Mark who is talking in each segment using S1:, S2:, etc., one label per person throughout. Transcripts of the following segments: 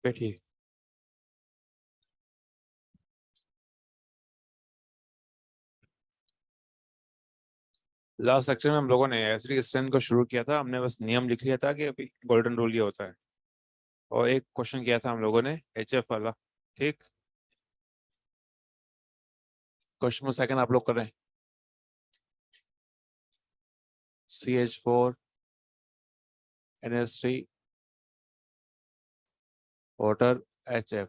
S1: बैठिए। Last section में हम लोगों ने एसिडिक स्ट्रेंथ को शुरू किया था। हमने बस नियम लिख लिया था कि अभी गोल्डन रूल ये होता है, और एक क्वेश्चन किया था हम लोगों ने HF वाला। ठीक, क्वेश्चन सेकंड आप लोग कर रहे हैं। CH4 NH3 water HF।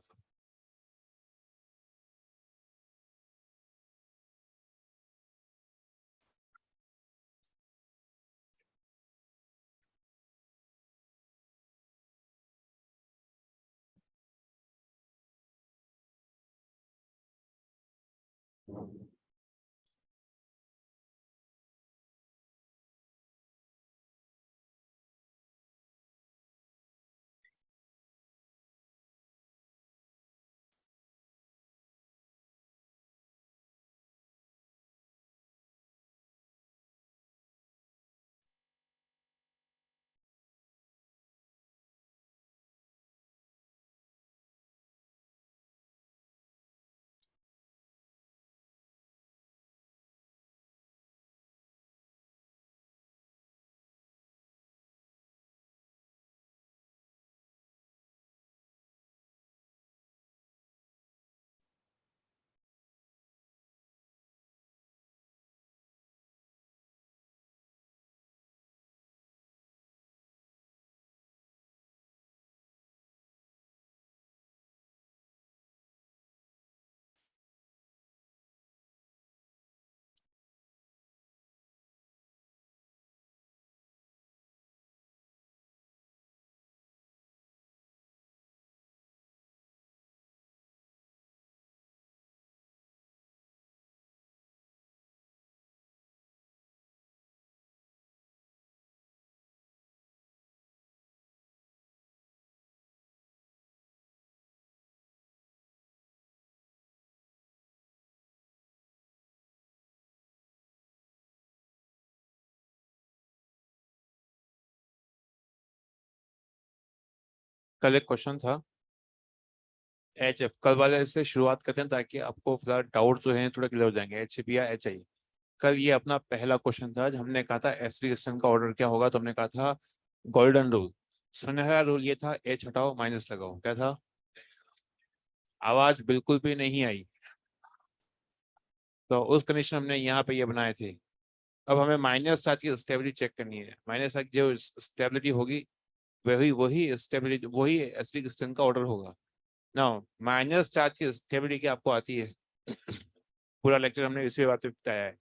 S1: कल एक क्वेश्चन था HF, कल वाले से शुरुआत करते हैं ताकि आपको फिलहाल डाउट जो है थोड़ा क्लियर हो जाएंगे। HF या HI। कल ये अपना पहला क्वेश्चन था। हमने कहा था एसिडिक स्ट्रेंथ का ऑर्डर क्या होगा, तो हमने कहा था गोल्डन रूल, सुनहरा रूल ये था H हटाओ माइनस लगाओ। क्या था? आवाज बिल्कुल भी नहीं आई, तो उस कंडीशन हमने यहाँ पे ये बनाए थे। अब हमें माइनस चार्ज की स्टेबिलिटी चेक करनी है। माइनस चार्ज जो स्टेबिलिटी होगी वही वही स्टेबिलिटी वही एसिडिक स्ट्रेंथ का ऑर्डर होगा ना। माइनस चार्ज की स्टेबिलिटी क्या आपको आती है? पूरा लेक्चर हमने इसी बात पे बताया है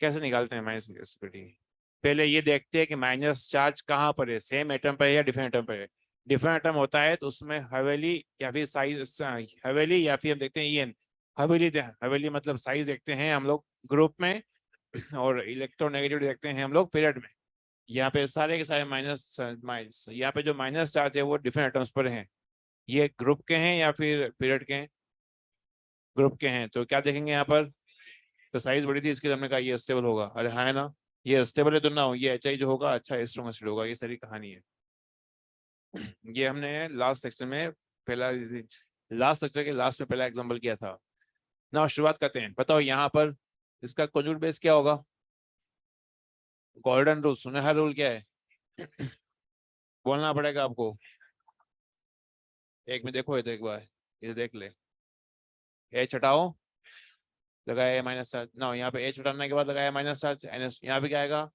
S1: कैसे निकालते हैं माइनस की स्टेबिलिटी। पहले ये देखते हैं कि माइनस चार्ज कहाँ पर है, सेम एटम पर है या डिफरेंट एटम पर है। डिफरेंट एटम होता है तो उसमें हवेली या फिर साइज, हवेली या फिर हम देखते हैं EN। हवेली मतलब साइज देखते हैं हम लोग ग्रुप में, और इलेक्ट्रोनेगेटिव देखते हैं हम लोग पीरियड में। यहाँ पे सारे के सारे माइनस माइनस, यहाँ पे जो माइनस चार्ज है वो डिफरेंट एटम्स पर हैं। ये ग्रुप के हैं या फिर पीरियड के हैं? ग्रुप के हैं। तो क्या देखेंगे यहाँ पर, तो साइज बड़ी थी इसके लिए हमने कहा ये स्टेबल होगा। अरे हाँ है ना, ये स्टेबल है तो ना ये HI जो होगा अच्छा स्ट्रॉन्ग एसिड होगा। ये सारी कहानी है। ये हमने लास्ट सेक्शन में पहला, लास्ट सेक्शन के लास्ट में पहला एग्जांपल किया था ना। शुरुआत करते हैं। बताओ यहाँ पर इसका कंजूगेट बेस क्या होगा? गोल्डन रूल, सुनहरा रूल क्या है? बोलना पड़ेगा आपको। एक में देखो इधर एक बार, इधर देख ले। H हटाओ, लगाया माइनस चार्ज ना। यहाँ पे H हटाने के बाद लगाया माइनस चार्ज, यहाँ पे क्या आएगा?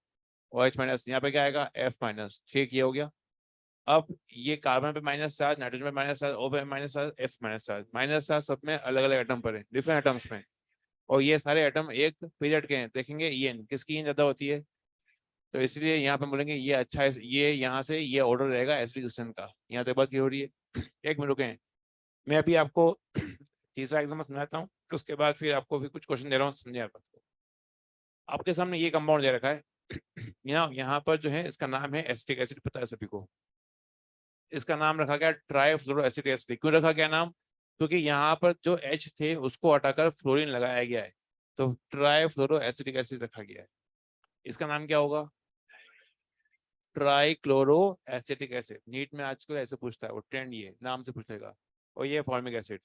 S1: OH minus. यहाँ पे क्या आएगा? F minus. ठीक, ये हो गया। अब ये कार्बन पे माइनस चार्ज, नाइट्रोजन पे माइनस चार्ज, O पे minus charge, F minus charge. Minus charge सब में अलग अलग एटम पर है, डिफरेंट एटम्स में। और ये सारे एटम एक पीरियड के हैं। देखेंगे EN किसकी EN ज्यादा होती है, तो इसलिए यहाँ पे बोलेंगे ये अच्छा है। ये यहाँ से ये ऑर्डर रहेगा एसिडिक स्ट्रेंथ का। यहाँ तक बात की हो रही है? एक मिनट रुके, मैं अभी आपको तीसरा एग्जाम्पल समझाता हूँ, उसके बाद फिर आपको भी कुछ क्वेश्चन दे रहा हूँ, समझे आप? आपके सामने ये कंपाउंड दे रखा है यहाँ पर जो है इसका नाम है एसिटिक एसिड, पता है सभी को। इसका नाम रखा गया ट्राइफ्लोरो एसिटिक एसिड। क्यों रखा गया नाम? क्योंकि यहाँ पर जो H थे उसको हटाकर फ्लोरीन लगाया गया है, तो ट्राइफ्लोरो एसिटिक एसिड रखा गया है। इसका नाम क्या होगा? Trichloro acetic acid. NEET में आजकल ऐसे पूछता है, वो ट्रेंड ये नाम से पूछेगा। और ये फॉर्मिक एसिड।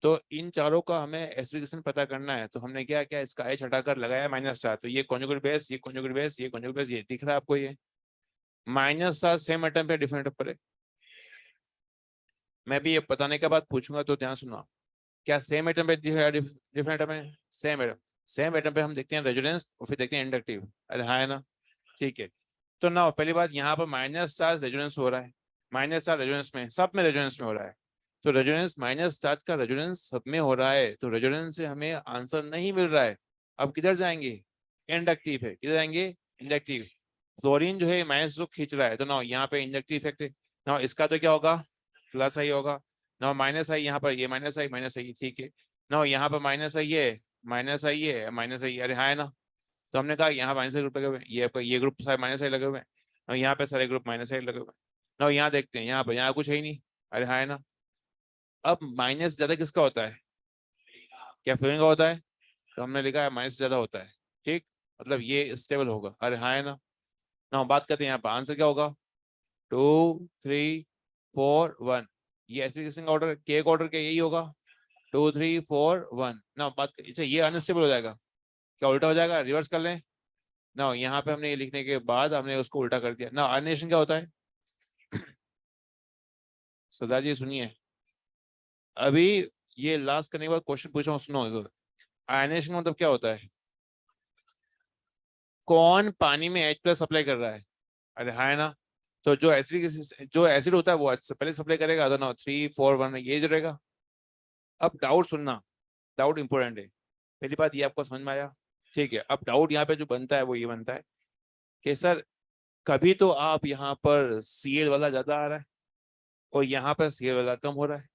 S1: तो इन चारों का हमें एसिडिकेशन पता करना है, तो हमने क्या क्या इसका एच हटाकर लगाया -4। तो ये कॉन्जुगेट बेस, ये कॉन्जुगेट बेस, ये कॉन्जुगेट बेस, ये दिख रहा है आपको। ये -7 सेम एटम पे डिफरेंट एटम पर है। मैं भी ये बताने के बाद पूछूंगा तो ध्यान सुनना। क्या सेम एटम पे डिफरेंट एटम है? Same atom. सेम एटम पे हम देखते हैं रेजोनेंस और फिर देखते हैं इंडक्टिव। अरे हाँ है ना? ठीक है। तो ना पहली बात, यहाँ पर -4 रेजोनेंस हो रहा है। -4 रेजोनेंस में, सब में रेजोनेंस में हो रहा है। तो रेजोनेंस -4 का रेजोनेंस सब में हो रहा है, तो रेजोनेंस से हमें आंसर नहीं मिल रहा है। अब किधर जाएंगे? इंडक्टिव है, किधर जाएंगे? इंडक्टिव। फ्लोरीन जो है माइनस को खींच रहा है, तो ना यहाँ पे इंडक्टिव इफेक्ट है। ना इसका तो क्या होगा? प्लस आई होगा। ना माइनस आई यहाँ पर, ये माइनस आई, ठीक है। ना यहाँ पर माइनस आई है, माइनस आई है, माइनस आई, अरे हाँ है ना? तो हमने कहा यहाँ माइनस ग्रुप लगे हुए हैं, ये ग्रुप सारे माइनस आई लगे हुए हैं, और यहाँ पे सारे ग्रुप माइनस आई लगे हुए हैं। ना यहाँ देखते हैं, यहाँ पर यहाँ कुछ है ही नहीं। अरे हाँ है ना? अब माइनस ज्यादा किसका होता है? क्या फ्लोरीन का होता है? तो हमने लिखा है माइनस ज्यादा होता है। ठीक। मतलब ये स्टेबल होगा। अरे हाँ है ना? ना बात करते हैं यहाँ पर, आंसर क्या होगा? 2 3 4 1। ये एसिडिकेशन का ऑर्डर, के का ऑर्डर क्या यही होगा? 2 3 4 1 ना। बात अच्छा, ये अनस्टेबल हो जाएगा। क्या उल्टा हो जाएगा? रिवर्स कर लें ना। यहाँ पे हमने ये लिखने के बाद हमने उसको उल्टा कर दिया ना। आयनेशन क्या होता है? सरदार जी सुनिए, अभी ये लास्ट करने के बाद क्वेश्चन पूछा हूँ, सुनो इधर। आयनेशन मतलब क्या होता है? कौन पानी में H+ अप्लाई कर रहा है? अरे हाँ है ना? तो जो एसिड, जो एसिड होता है वो H से पहले सप्लाई करेगा, तो ना 3 4 1 ये जो रहेगा। अब डाउट सुनना, डाउट इंपॉर्टेंट है। पहली बात ये आपको समझ में आया? ठीक है। अब डाउट यहाँ पे जो बनता है वो ये बनता है कि सर, कभी तो आप यहाँ पर Cl वाला ज्यादा आ रहा है और यहाँ पर Cl वाला कम हो रहा है।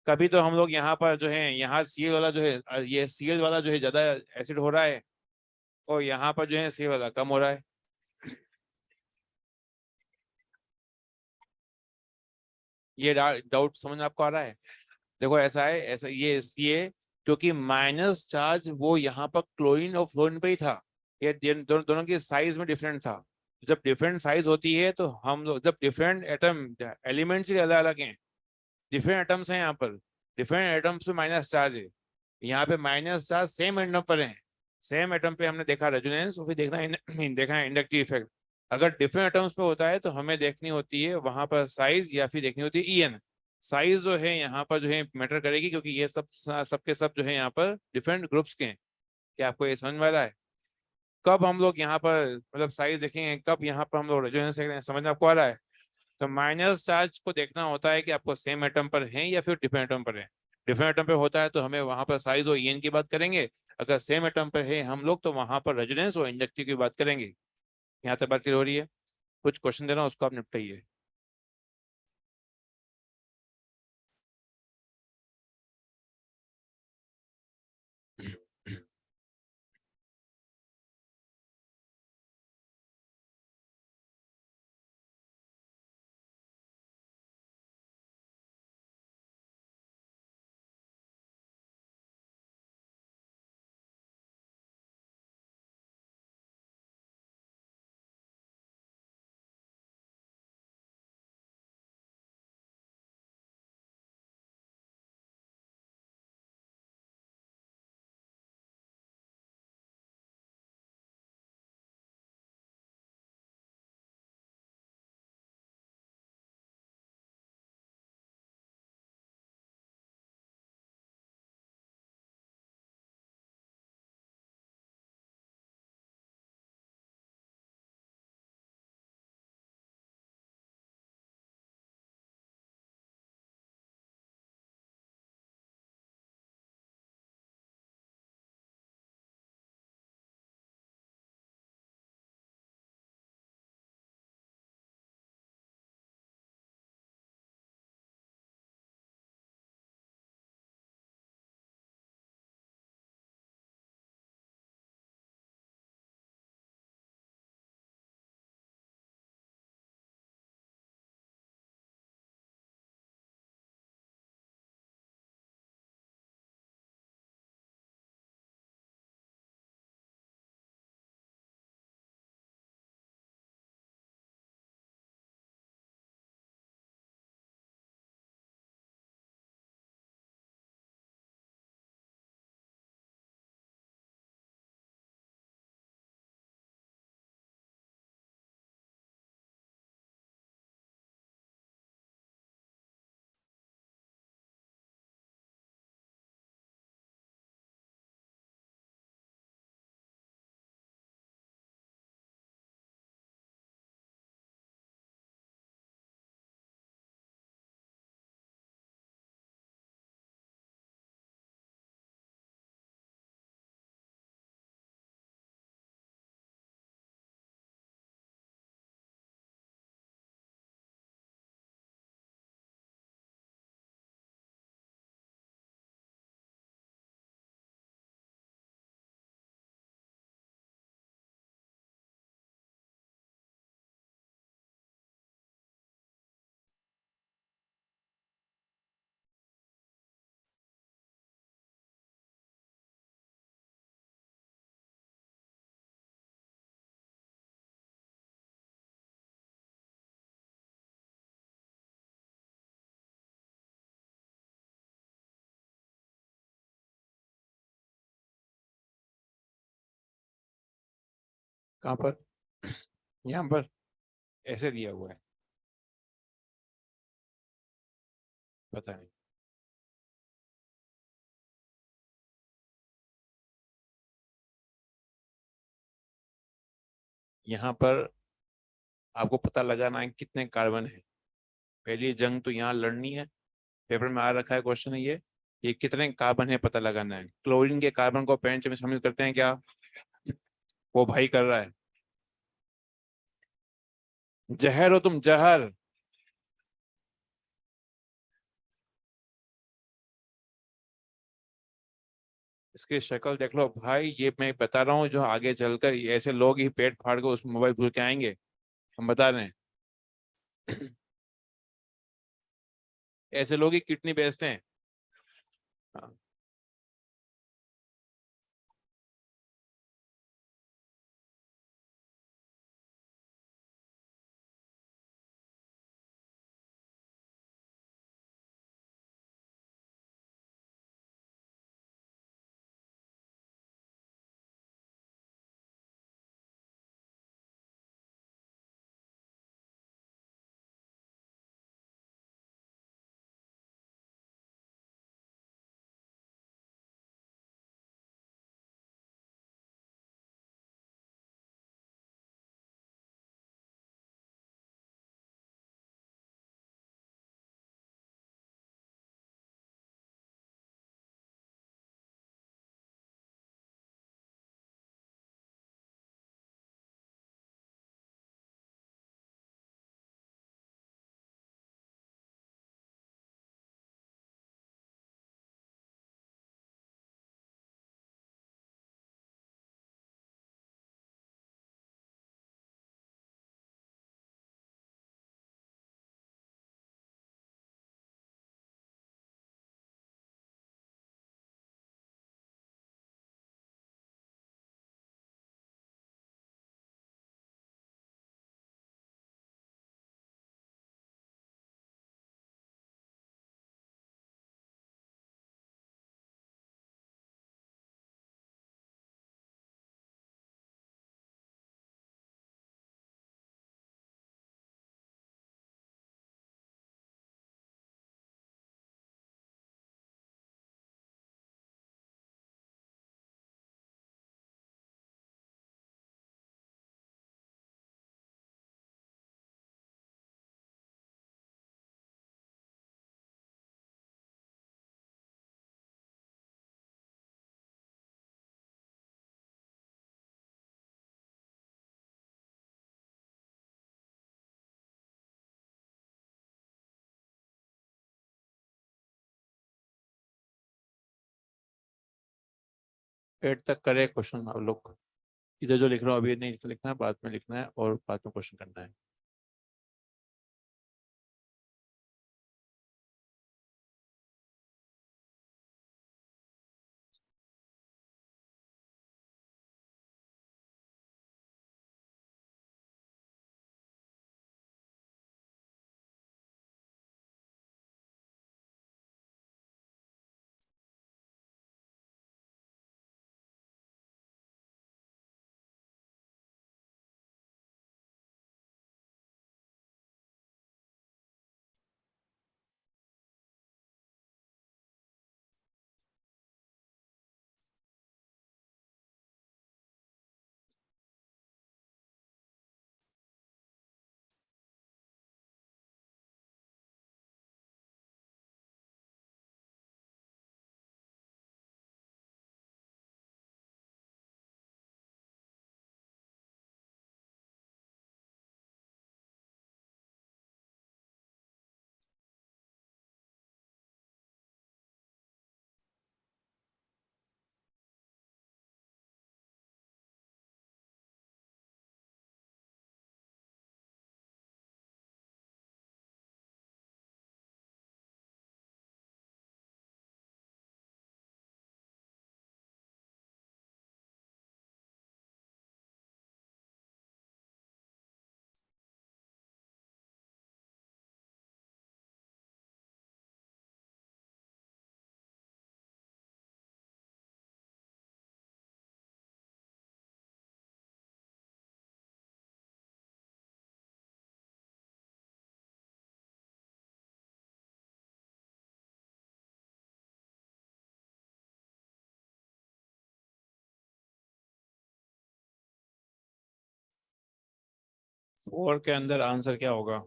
S1: कभी तो हम लोग यहाँ पर जो है, यहाँ Cl वाला जो है, ये Cl वाला जो है ज्यादा एसिड हो रहा है, और यहाँ पर जो है Cl वाला कम हो रहा है। ये डाउट समझ में आपको आ रहा है? देखो ऐसा है, ऐसा ये इसलिए क्योंकि माइनस चार्ज वो यहाँ पर क्लोरीन और फ्लोरीन पे ही था। ये दोनों की साइज में डिफरेंट था। जब डिफरेंट साइज होती है तो हम लोग, जब डिफरेंट एटम, एलिमेंट्स ही अलग अलग हैं, डिफरेंट एटम्स हैं यहाँ पर, डिफरेंट एटम्स में माइनस चार्ज है। यहाँ पे माइनस चार्ज सेम एटम पर है। सेम एटम पे हमने देखा रेजोनेंस, और फिर देखा है इंडक्टिव इफेक्ट। अगर डिफरेंट एटम्स पे होता है तो हमें देखनी होती है वहां पर साइज, या फिर देखनी होती है EN। साइज जो है यहाँ पर जो है मैटर करेगी, क्योंकि ये सबके सब जो है यहाँ पर डिफरेंट ग्रुप्स के हैं। क्या आपको ये समझ में आ रहा है? कब हम लोग यहाँ पर मतलब साइज देखेंगे, कब यहाँ पर हम लोग रेजोनेंस देख रहे हैं, समझ में आपको आ रहा है? तो माइनस चार्ज को देखना होता है कि आपको सेम एटम पर है या फिर डिफरेंट एटम पर है। डिफरेंट एटम पे होता है तो हमें वहां पर साइज और EN की बात करेंगे। अगर सेम एटम पर है हम लोग, तो वहां पर रेजोनेंस और इंडक्टिव की बात करेंगे। यहाँ तक बात क्लियर हो रही है? कुछ क्वेश्चन देना, उसको आप निपटाइए। कहाँ पर? यहाँ पर ऐसे दिया हुआ है, पता नहीं। यहाँ पर आपको पता लगाना है कितने कार्बन है। पहली जंग तो यहाँ लड़नी है। पेपर में आ रखा है क्वेश्चन है ये कितने कार्बन है पता लगाना है। क्लोरीन के कार्बन को पेरेंट्स में शामिल करते हैं क्या? वो भाई कर रहा है। जहर हो तुम, जहर। इसकी शक्ल देख लो भाई, ये मैं बता रहा हूँ, जो आगे चलकर ऐसे लोग ही पेट फाड़ के उस मोबाइल भूल के आएंगे, हम बता रहे हैं। ऐसे लोग ही किडनी बेचते हैं। हाँ। एट तक करे क्वेश्चन आप लोग। इधर जो लिख रहा हूँ अभी नहीं लिखना है, बाद में लिखना है और बाद में क्वेश्चन करना है। 4 के अंदर आंसर क्या होगा?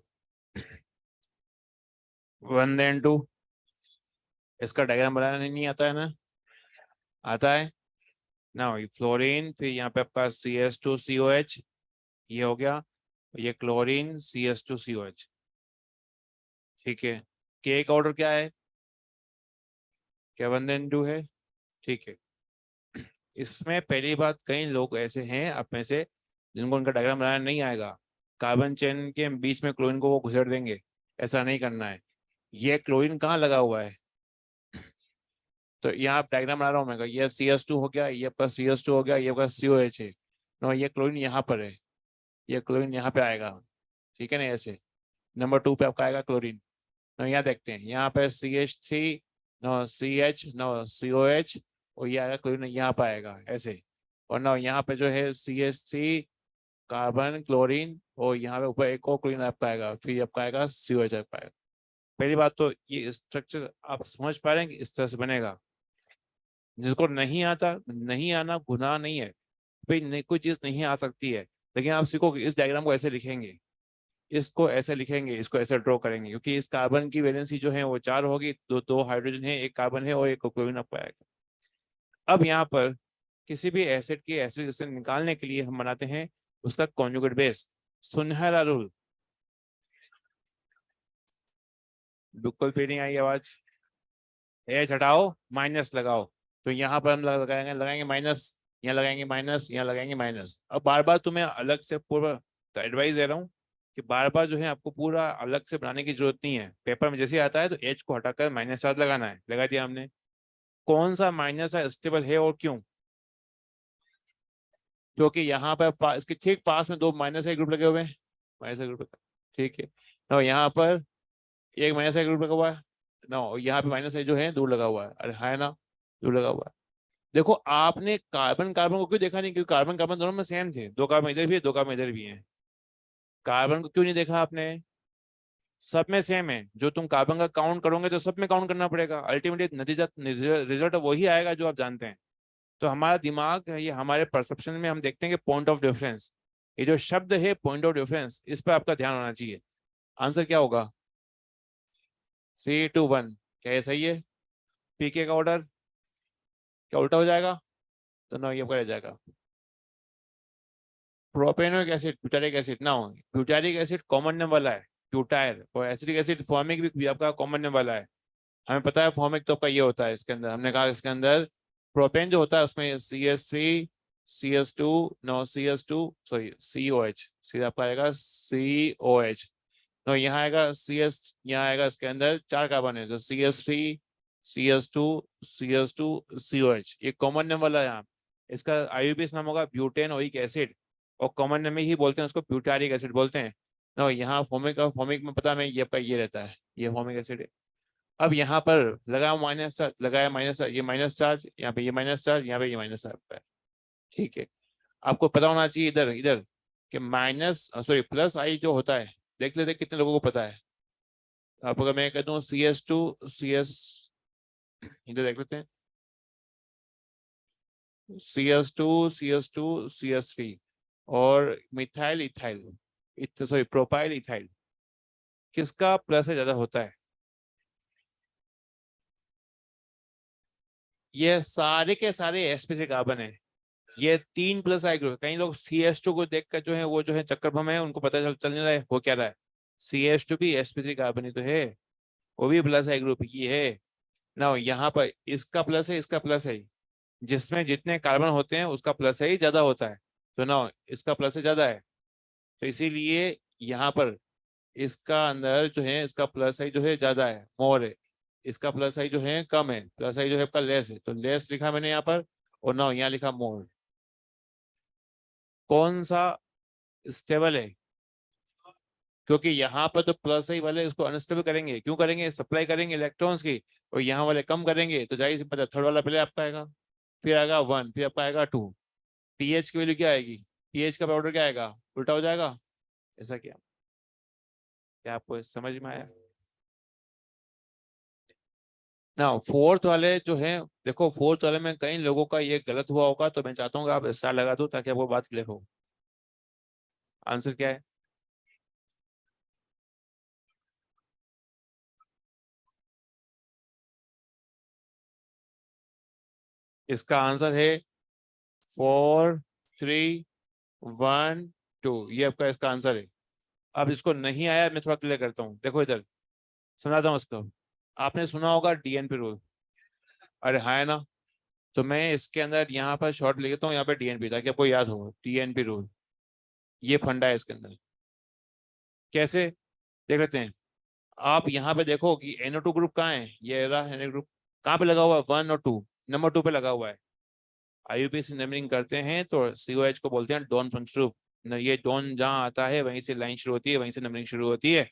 S1: 1 देन 2। इसका डायग्राम बनाना नहीं आता है ना? आता है ना। फ्लोरीन, फिर यहाँ पे आपका CS2COH, ये हो गया। ये क्लोरीन, CS2COH। ठीक है। के का ऑर्डर क्या है? क्या 1 देन 2 है? ठीक है। इसमें पहली बात, कई लोग ऐसे हैं आप में से जिनको उनका डायग्राम बनाना नहीं आएगा। कार्बन चेन के बीच में क्लोरीन को वो घुसेड़ देंगे। ऐसा नहीं करना है। ये क्लोरीन कहाँ लगा हुआ है? तो यहाँ डायग्राम बना रहा हूँ मैं, ये CS2 हो गया, ये आपका CS2 हो गया, ये आपका COH है। नो, ये क्लोरीन यहाँ पर है। ये क्लोरीन यहाँ पे आएगा। ठीक है ना, ऐसे। नंबर 2 पे आपका आएगा क्लोरीन। नो, यहाँ देखते हैं, यहाँ पे CH3, no CH, no COH, और ये आएगा क्लोरीन, यहाँ पे आएगा ऐसे। और ना यहाँ पे जो है CH3, कार्बन, क्लोरीन, और यहाँ पे ऊपर एक और क्लोरीन आपका आएगा, फिर आपका आएगा COH आपका आएगा। पहली बात तो ये स्ट्रक्चर आप समझ पा रहे हैं कि इस तरह से बनेगा। जिसको नहीं आता, नहीं आना गुनाह नहीं है भाई, नहीं, कोई चीज नहीं आ सकती है। लेकिन आप सीखो कि इस डायग्राम को ऐसे लिखेंगे, इसको ऐसे लिखेंगे, इसको ऐसे ड्रॉ करेंगे, क्योंकि इस कार्बन की वैलेंसी जो है वो 4 होगी, दो दो हाइड्रोजन है, एक कार्बन है और एक क्लोरीन आपको आएगा। अब यहाँ पर किसी भी एसिड की एसिडिक एसिड निकालने के लिए हम बनाते हैं उसका कॉन्जुगेट बेस। सुनहरा रूल। बिल्कुल भी नहीं आई आवाज। एच हटाओ, माइनस लगाओ। तो यहाँ पर हम लगाएंगे लगाएंगे माइनस, यहाँ लगाएंगे माइनस, यहाँ लगाएंगे माइनस। अब बार बार तुम्हें अलग से पूरा एडवाइस दे रहा हूँ कि बार बार जो है आपको पूरा अलग से बनाने की जरूरत नहीं है। पेपर में जैसे ही आता है तो एच को हटाकर माइनस चार्ज लगाना है। लगा दिया हमने। कौन सा माइनस स्टेबल है और क्यों? क्योंकि यहाँ पर इसके ठीक पास में दो माइनस का ग्रुप लगे हुए हैं। माइनस का ग्रुप। ठीक है ना, यहाँ पर एक माइनस का ग्रुप लगा हुआ है ना, यहाँ पे माइनस है जो है दूर लगा हुआ है। अरे है ना, दूर लगा हुआ है। देखो, आपने कार्बन कार्बन को क्यों देखा नहीं? क्योंकि कार्बन कार्बन दोनों में सेम थे। दो कार्बन इधर भी है, दो कार्बन इधर भी है। कार्बन को क्यों नहीं देखा आपने? सब में सेम है। जो तुम कार्बन का काउंट करोगे तो सब में काउंट करना पड़ेगा। अल्टीमेटली नतीजा, रिजल्ट वही आएगा जो आप जानते हैं। तो हमारा दिमाग है, ये हमारे परसेप्शन में हम देखते हैं कि पॉइंट ऑफ डिफरेंस, ये जो शब्द है पॉइंट ऑफ डिफरेंस, इस पर आपका ध्यान होना चाहिए। आंसर क्या होगा? 3 2 1। क्या ये सही है? पीके का ऑर्डर क्या उल्टा हो जाएगा? तो ना, ये रह जाएगा। प्रोपेनोइक एसिड, ब्यूटारिक एसिड ना हो। ब्यूटारिक एसिड कॉमन नेम वाला है, ब्यूटायर। और एसिडिक एसिड फॉर्मिक भी आपका कॉमन नेम वाला है। हमें पता है फॉर्मिक तो आपका ये होता है इसके अंदर, हमने कहा इसके अंदर प्रोपेन जो होता है उसमें CS3, CS2, no CS2, sorry COH, सीधा आपका आएगा COH। तो यहाँ आएगा CS, यहाँ आएगा इसके अंदर 4 कार्बन है, तो CS3, CS2, CS2, COH, ये कॉमन नेम वाला है यहाँ। इसका IUPAC नाम होगा ब्यूटेन ओइक एसिड, और कॉमन नेम में ही बोलते हैं उसको, ब्यूटारिक एसिड बोलते हैं ना। यहाँ फॉर्मिक, फॉर्मिक में पता है ये आपका ये रहता है, ये फॉर्मिक एसिड है। अब यहाँ पर लगाया माइनस चार्ज, लगाया माइनस चार्ज, ये माइनस चार्ज, यहाँ पे ये माइनस चार्ज, यहाँ पे ये माइनस चार्ज है। ठीक है। आपको पता होना चाहिए इधर इधर कि माइनस, सॉरी प्लस आई जो होता है, देख लेते कितने लोगों को पता है। आप अगर मैं कहता हूँ CS2 CS, इधर देख लेते हैं, CS2 CS2 CS3, और methyl ethyl, sorry propyl ethyl, किसका प्लस है ज्यादा होता है? ये सारे के सारे एसपी कार्बन है। ये 3 प्लस आई ग्रुप। कई लोग CS2 को देखकर जो है वो जो है चक्कर भम है, उनको पता चल नहीं रहा है हो क्या रहा है। CS2 भी sp3 कार्बन ही तो है, वो भी प्लस आई ग्रुप ही है ना। यहाँ पर इसका प्लस है, इसका प्लस है। जिसमें जितने कार्बन होते हैं उसका प्लस है ही ज्यादा होता है। तो ना, इसका प्लस है ज्यादा है, तो इसीलिए यहाँ पर इसका अंदर जो है इसका प्लस आई जो है ज्यादा है, मोर है। इसका प्लस आई जो है कम है, प्लस आई जो है आपका लेस है, तो लेस लिखा मैंने यहाँ पर, और ना यहाँ लिखा मोर। कौन सा स्टेबल है? क्योंकि यहाँ पर तो प्लस आई वाले उसको अनस्टेबल करेंगे। क्यों करेंगे? सप्लाई करेंगे इलेक्ट्रॉन्स की, और यहाँ वाले कम करेंगे, तो जाहिर सी बात है थर्ड वाला पहले आपका आएगा, फिर आएगा 1, फिर आपका आएगा 2। पीएच की वैल्यू क्या आएगी? पीएच का ऑर्डर क्या आएगा? उल्टा हो जाएगा। ऐसा क्या? क्या आपको समझ में आया ना? फोर्थ वाले जो है, देखो फोर्थ वाले में कई लोगों का ये गलत हुआ होगा, तो मैं चाहता हूँ कि आप स्टार लगा दो ताकि आपको बात क्लियर हो। आंसर क्या है? इसका आंसर है 4 3 1 2, ये आपका इसका आंसर है। अब इसको नहीं आया, मैं थोड़ा क्लियर करता हूँ, देखो इधर समझाता हूँ इसको। आपने सुना होगा डीएनपी रूल, अरे हाँ है ना। तो मैं इसके अंदर यहाँ पर शॉर्ट लिखता हूँ, यहाँ पे डीएनपी, ताकि आपको याद हो डीएनपी रूल, ये फंडा है इसके अंदर। कैसे देख लेते हैं। आप यहाँ पे देखो कि NO2 ग्रुप कहाँ है, ये रहा NO ग्रुप, कहाँ पे लगा हुआ है, 1 और 2, नंबर 2 पे लगा हुआ है। IUPAC नंबरिंग करते हैं तो COH को बोलते हैं डॉन फंक्शन ग्रुप। ये डॉन जहाँ आता है वहीं से लाइन शुरू होती है, वहीं से नंबरिंग शुरू होती है।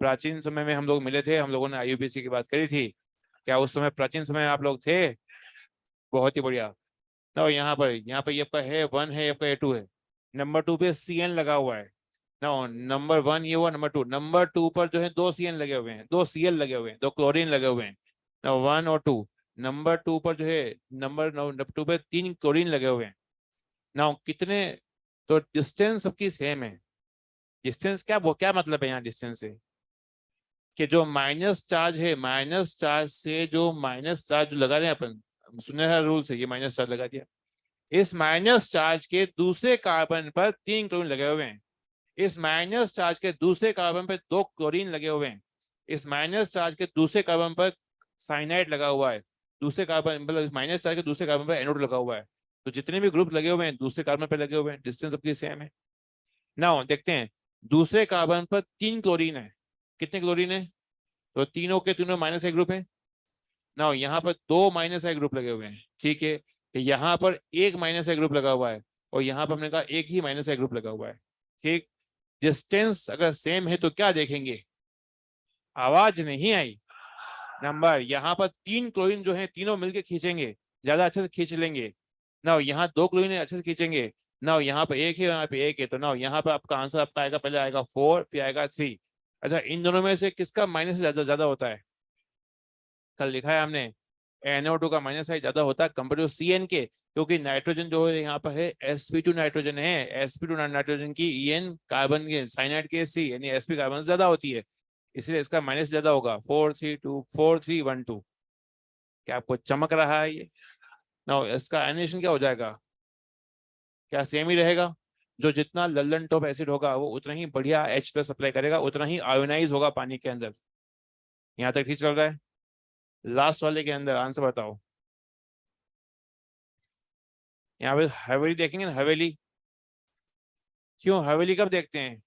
S1: प्राचीन समय में हम लोग मिले थे, हम लोगों ने IUPAC की बात करी थी, क्या उस समय प्राचीन समय आप लोग थे? बहुत ही बढ़िया। ना यहाँ पर ये आपका है 1 है, आपका A2 है, नंबर 2 पे CN लगा हुआ है ना। नंबर 1 ये हुआ, नंबर 2 पर जो है 2 CN लगे हुए हैं, 2 Cl लगे हुए हैं, 2 क्लोरीन लगे हुए हैं ना, 1 और 2। नंबर 2 पर जो है नंबर 2 पे 3 क्लोरीन लगे हुए हैं ना, कितने? तो डिस्टेंस सबकी सेम है। डिस्टेंस क्या, वो क्या मतलब है यहाँ डिस्टेंस से, कि जो माइनस चार्ज है, माइनस चार्ज से जो माइनस चार्ज जो लगा रहे हैं अपन, सुनहरा रूल से ये माइनस चार्ज लगा दिया, इस माइनस चार्ज के दूसरे कार्बन पर 3 क्लोरीन लगे हुए हैं, इस माइनस चार्ज के दूसरे कार्बन पर 2 क्लोरीन लगे हुए हैं, इस माइनस चार्ज के दूसरे कार्बन पर साइनाइड लगा हुआ है, दूसरे कार्बन मतलब माइनस चार्ज के दूसरे कार्बन पर एनोड लगा हुआ है। तो जितने भी ग्रुप लगे हुए हैं दूसरे कार्बन पर लगे हुए हैं, डिस्टेंस सबकी सेम है ना। देखते हैं, दूसरे कार्बन पर 3 क्लोरीन है, कितने क्लोरीन है? तो तीनों के तीनों माइनस आई ग्रुप है ना। यहाँ पर 2 माइनस आई ग्रुप लगे हुए हैं, ठीक है। यहाँ पर एक माइनस आई ग्रुप लगा हुआ है, और यहाँ पर हमने कहा एक ही माइनस आई ग्रुप लगा हुआ है, ठीक। डिस्टेंस अगर सेम है तो क्या देखेंगे? आवाज नहीं आई। नंबर, यहाँ पर 3 क्लोरीन जो है तीनों मिलके खींचेंगे, ज्यादा अच्छे से खींच लेंगे ना। यहाँ 2 क्लोरीन अच्छे से खींचेंगे ना, यहाँ पे एक है, यहाँ पे एक है, तो ना यहाँ पे आपका आंसर आपका आएगा, पहले आएगा 4 फिर आएगा 3। अच्छा, इन दोनों में से किसका माइनस ज्यादा ज्यादा होता है? कल लिखा है हमने, NO2 का माइनस साइज ज्यादा होता है कंपेयर टू CN के, क्योंकि नाइट्रोजन जो है यहाँ पर है sp2 नाइट्रोजन है, sp2 नाइट्रोजन की EN कार्बन के साइनाइड के C यानी sp कार्बन ज्यादा होती है, इसलिए इसका माइनस ज्यादा होगा। 4 3 2 4 3 1 2। क्या आपको चमक रहा है ये? ना, इसका आयनाइजेशन क्या हो जाएगा? क्या सेम ही रहेगा? जो जितना लल्लन टॉप एसिड होगा वो उतना ही बढ़िया H+ अप्लाई करेगा, उतना ही आयोनाइज होगा पानी के अंदर। यहाँ तक ठीक चल रहा है? लास्ट वाले के अंदर आंसर बताओ। यहाँ पे हवेली देखेंगे ना, हवेली। क्यों हवेली कब देखते हैं?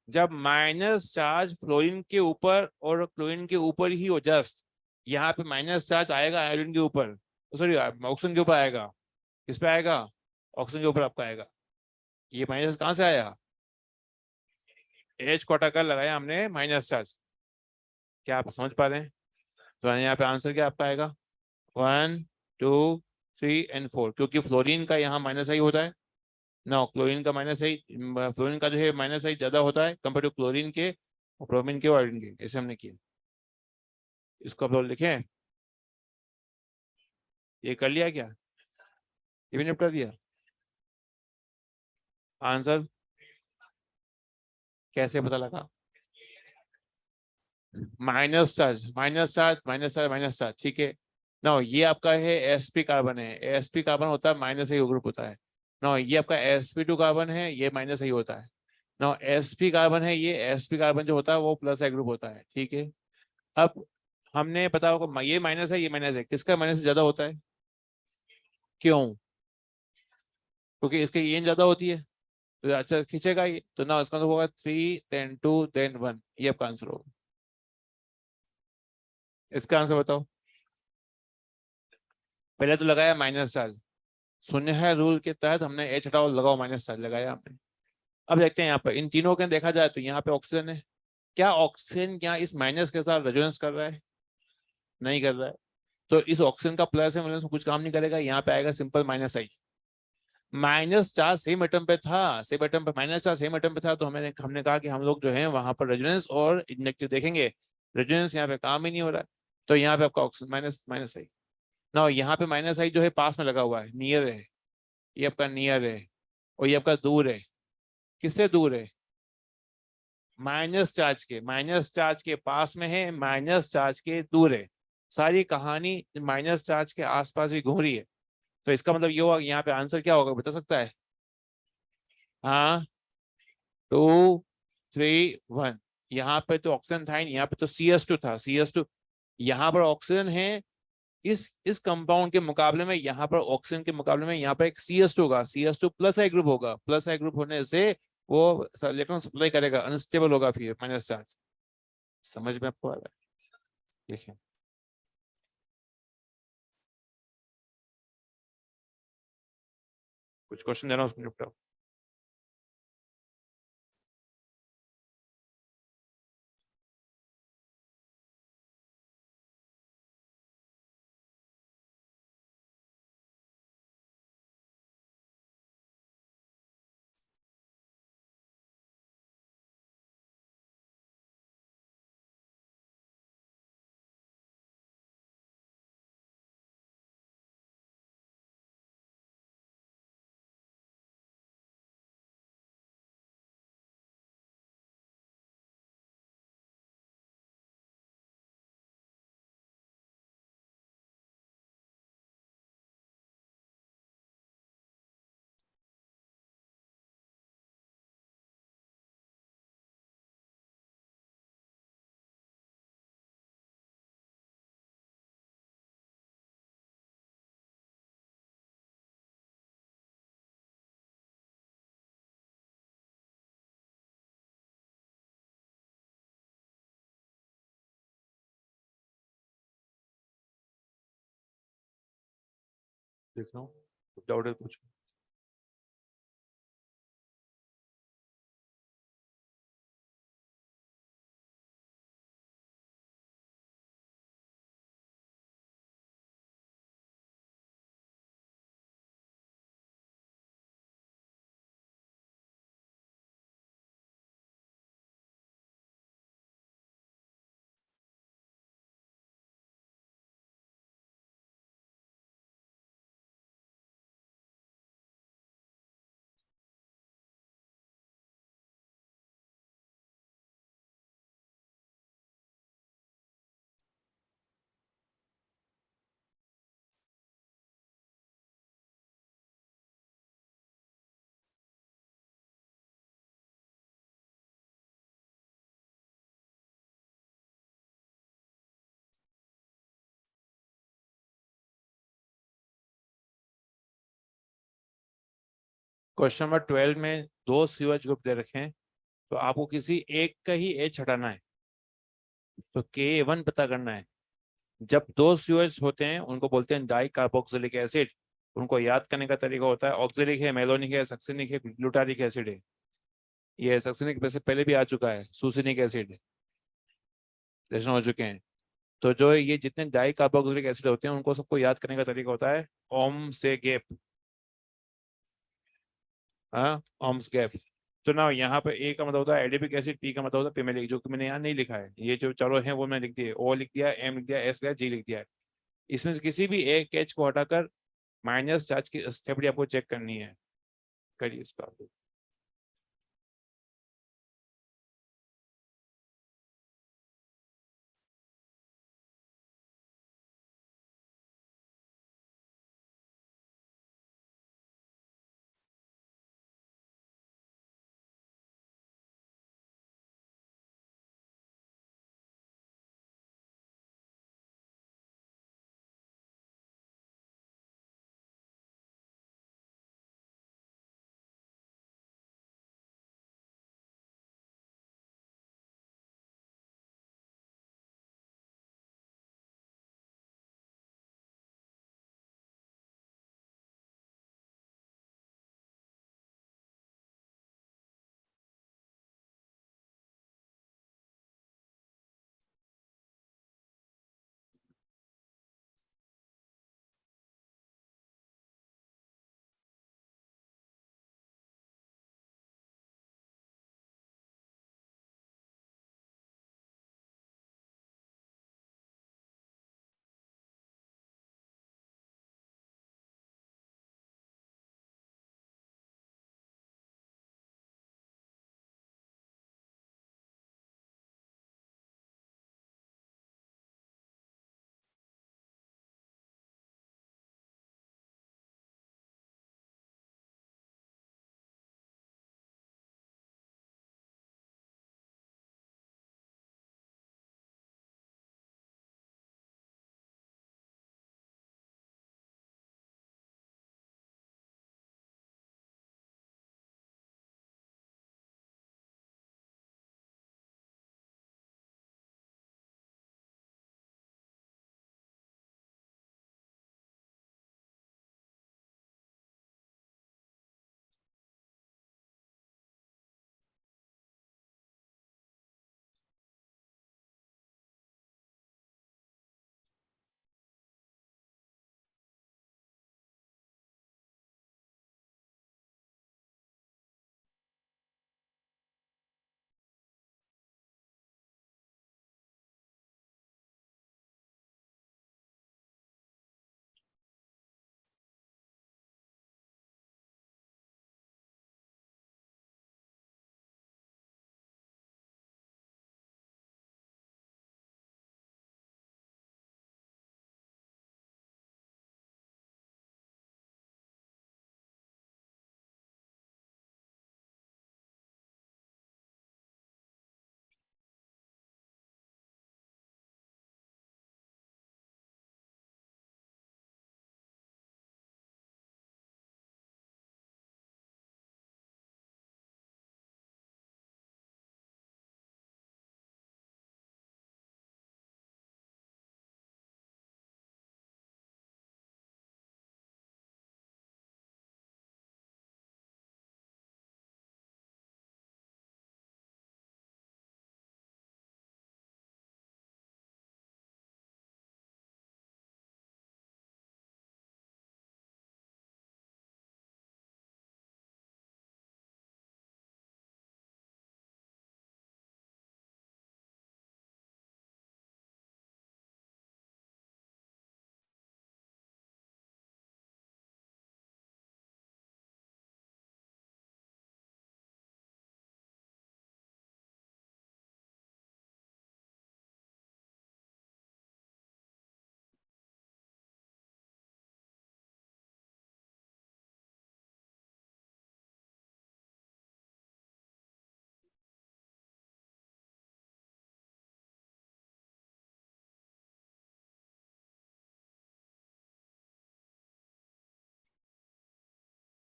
S1: जब माइनस चार्ज फ्लोरीन के ऊपर और क्लोरीन के ऊपर ही हो, जस्ट यहाँ पे माइनस चार्ज आएगा आयोडीन के ऊपर, सॉरी ऑक्सीजन के ऊपर आएगा। किस पे आएगा? ऑक्सीजन के ऊपर आपका आएगा। ये माइनस कहाँ से आया? H को कर लगाया हमने माइनस चार्ज। क्या आप समझ पा रहे हैं? तो यहाँ पे आंसर क्या आपका आएगा? 1 2 3 और 4, क्योंकि फ्लोरीन का यहाँ माइनस आई होता है ना, क्लोरीन का माइनस आई, फ्लोरीन का जो है माइनस आई ज्यादा होता है कंपेयर टू क्लोरीन के, ब्रोमीन के और आयोडीन के। ऐसे हमने किया। इसको आप लोग लिखें, ये कर लिया क्या? ये भी निपटा दिया। आंसर कैसे पता लगा? Minus charge minus charge minus charge minus charge, ठीक है ना। ये आपका है sp कार्बन है, sp कार्बन होता है माइनस आई ग्रुप होता है ना। ये आपका sp2 कार्बन है, ये माइनस आई होता है ना। sp कार्बन है, ये sp कार्बन जो होता है वो प्लस आई ग्रुप होता है, ठीक है। अब हमने पता होगा ये माइनस है, ये माइनस है, किसका माइनस ज्यादा होता है? क्यों? क्योंकि इसके ये ज्यादा होती है, तो अच्छा खींचेगा ये, तो ना इसका तो होगा 3 then 2 then 1। ये आपका आंसर होगा। इसका आंसर बताओ। पहले तो लगाया माइनस चार्ज, शून्य रूल के तहत हमने H हटाओ लगाओ माइनस चार्ज लगाया हमने। अब देखते हैं यहाँ पर इन तीनों के देखा जाए तो यहाँ पे ऑक्सीजन है, क्या ऑक्सीजन क्या इस माइनस के साथ रेजोनेंस कर रहा है? नहीं कर रहा है। तो इस ऑक्सीजन का प्लस है माइनस कुछ काम नहीं करेगा, यहाँ पे आएगा सिंपल माइनस आई। माइनस चार्ज सेम एटम पे था, सेम एटम पे माइनस चार्ज सेम एटम पे था, तो हमने कहा कि हम लोग जो है वहां पर रेजोनेंस और इंडक्टिव देखेंगे। रेजोनेंस यहाँ पे काम ही नहीं हो रहा है, तो यहाँ पे आपका ऑक्सीजन माइनस माइनस आई ना। यहाँ पे माइनस आई जो है पास में लगा हुआ है, नियर है, ये आपका नियर है, और ये आपका दूर है। किससे दूर है? माइनस चार्ज के पास में है, माइनस चार्ज के दूर है। सारी कहानी माइनस चार्ज के आसपास ही घूम रही है। तो इसका मतलब ये होगा, यहाँ पे आंसर क्या होगा बता सकता है? हाँ, 2 3 1। यहाँ पे तो ऑक्सीजन था ही नहीं, यहाँ पे तो CS2 था, CS2। यहाँ पर ऑक्सीजन है, इस कंपाउंड के मुकाबले में, यहाँ पर ऑक्सीजन के मुकाबले में यहाँ पर एक CS2 होगा, CS2 प्लस आई ग्रुप होगा, प्लस आई ग्रुप होने से वो इलेक्ट्रॉन सप्लाई करेगा, अनस्टेबल होगा, फिर माइनस चार्ज। समझ में आपको आ रहा है? देखिए, कुछ क्वेश्चन दे रहा हूँ, उसको निपटाओ। देख रहा हूँ, डाउट है पूछो। क्वेश्चन नंबर 12 में दो सीवेज ग्रुप दे रखे हैं, तो आपको किसी एक का ही एच हटाना है, तो Ka1 पता करना है। जब दो सीवेज होते हैं उनको बोलते हैं डाई कार्बोक्सिलिक एसिड। उनको याद करने का तरीका होता है, ऑक्सिलिक है, मेलोनिक है, सक्सिनिक है, ग्लूटारिक एसिड है। ये सक्सिनिक वैसे पहले भी आ चुका है, सूसिनिक एसिड दर्शन हो चुके हैं। तो जो ये जितने डाई कार्बोक्सिलिक एसिड होते हैं उनको सबको याद करने का तरीका होता है ओम से गैप। हाँ, ओम्स गैप। तो ना यहाँ पे ए का मतलब होता है एडिपिक एसिड, पी का मतलब होता है पिमेलिक, जो कि मैंने यहाँ नहीं लिखा है, ये जो चारों हैं वो मैंने लिख दिए, ओ लिख दिया, एम लिख दिया, एस लिख दिया, जी लिख दिया है। इसमें से किसी भी एक एच को हटाकर माइनस चार्ज की स्टेबिलिटी आपको चेक करनी है। करिए इसका।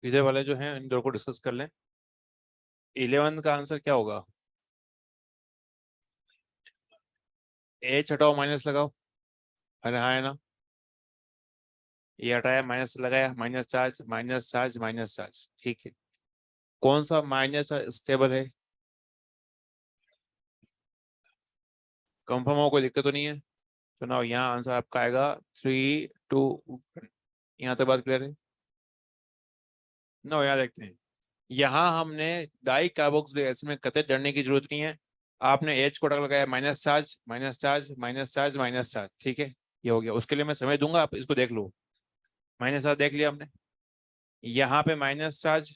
S1: इधर वाले जो हैं इन दोनों को डिस्कस कर लें। 11 का आंसर क्या होगा? एच हटाओ, माइनस लगाओ। अरे हाँ है ना, ये हटाया, माइनस लगाया, minus charge, minus charge, minus charge, ठीक है। कौन सा माइनस स्टेबल है? कंफर्म हो, कोई दिक्कत तो नहीं है? तो ना यहाँ आंसर आपका आएगा 3 2 1। यहाँ तक बात क्लियर है ना? यहाँ देखते हैं, यहाँ हमने डाई कार्बोक्सिलिक एसिड में कतई डरने की जरूरत नहीं है। आपने एच को टक लगाया, minus charge, minus charge, minus charge, minus charge, ठीक है। ये हो गया, उसके लिए मैं समय दूंगा, आप इसको देख लो। माइनस चार्ज देख लिया हमने, यहाँ पे माइनस चार्ज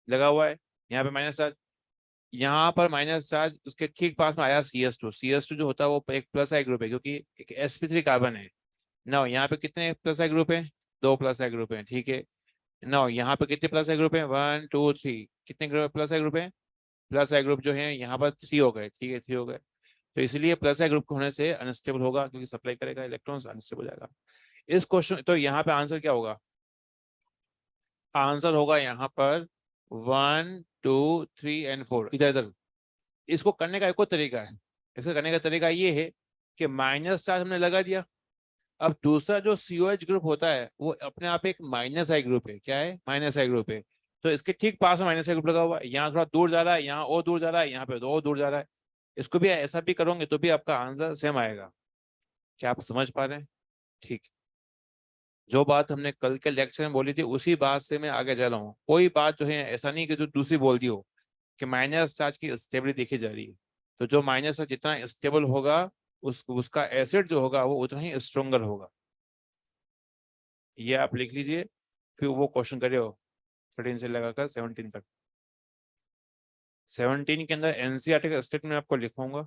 S1: लगा हुआ है, यहाँ पे माइनस चार्ज, यहाँ पर माइनस चार्ज, उसके ठीक पास में आया CS2। CS2 जो होता है वो एक प्लस आई ग्रुप है, क्योंकि एक sp3 कार्बन है ना। यहाँ पे कितने प्लस आई ग्रुप है? 2 प्लस आई ग्रुप है, ठीक है ना। यहाँ पे कितने प्लस आई ग्रुप है? 1 2 3। कितने प्लस आई ग्रुप है? प्लस आई ग्रुप जो है यहाँ पर 3 हो गए, ठीक है, 3 हो गए। तो इसलिए प्लस आई ग्रुप होने से अनस्टेबल होगा, क्योंकि सप्लाई करेगा इलेक्ट्रॉन्स, अनस्टेबल हो जाएगा। इस क्वेश्चन तो यहाँ पे आंसर क्या होगा? आंसर होगा यहाँ पर 1 2 3 एंड 4, इधर इधर। इसको करने का एक और तरीका है। इसको करने का तरीका ये है कि माइनस चार्ज हमने लगा दिया। अब दूसरा जो COH ग्रुप होता है वो अपने आप एक माइनस आई ग्रुप है। क्या है? माइनस आई ग्रुप है। तो इसके ठीक पास में माइनस आई ग्रुप लगा हुआ है, यहाँ थोड़ा दूर जा रहा है, यहाँ और दूर जा रहा है, यहाँ पे और दूर जा रहा है। इसको भी ऐसा भी करोगे तो भी आपका आंसर सेम आएगा। क्या आप समझ पा रहे हैं? ठीक। जो बात हमने कल के लेक्चर में बोली थी उसी बात से मैं आगे जा रहा हूँ। कोई बात जो है ऐसा नहीं कि जो दूसरी बोल दी हो, कि माइनस चार्ज की स्टेबिलिटी देखी जा रही है। तो जो माइनस चार्ज जितना स्टेबल होगा, उसका एसिड जो होगा वो उतना ही स्ट्रोंगर होगा। ये आप लिख लीजिए, फिर वो क्वेश्चन करियो 13 से लगाकर 17 तक। 17 के अंदर एनसीईआरटी का स्टेटमेंट आपको लिखवाऊंगा।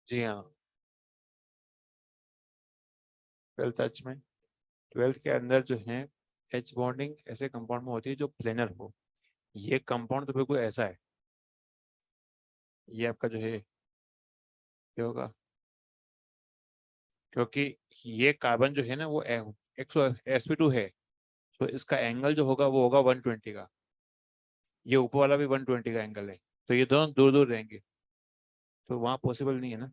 S1: जी हाँ, 12th एच में, 12th के अंदर जो है एच बॉन्डिंग ऐसे कंपाउंड में होती है जो प्लेनर हो। ये कंपाउंड तो बिल्कुल ऐसा है। ये आपका जो है क्या होगा? क्योंकि ये कार्बन जो है ना वो 100 sp2 है, तो इसका एंगल जो होगा वो होगा 120 का। ये ऊपर वाला भी 120 का एंगल है, तो ये दोनों दूर दूर रहेंगे, तो वहां पॉसिबल नहीं है ना।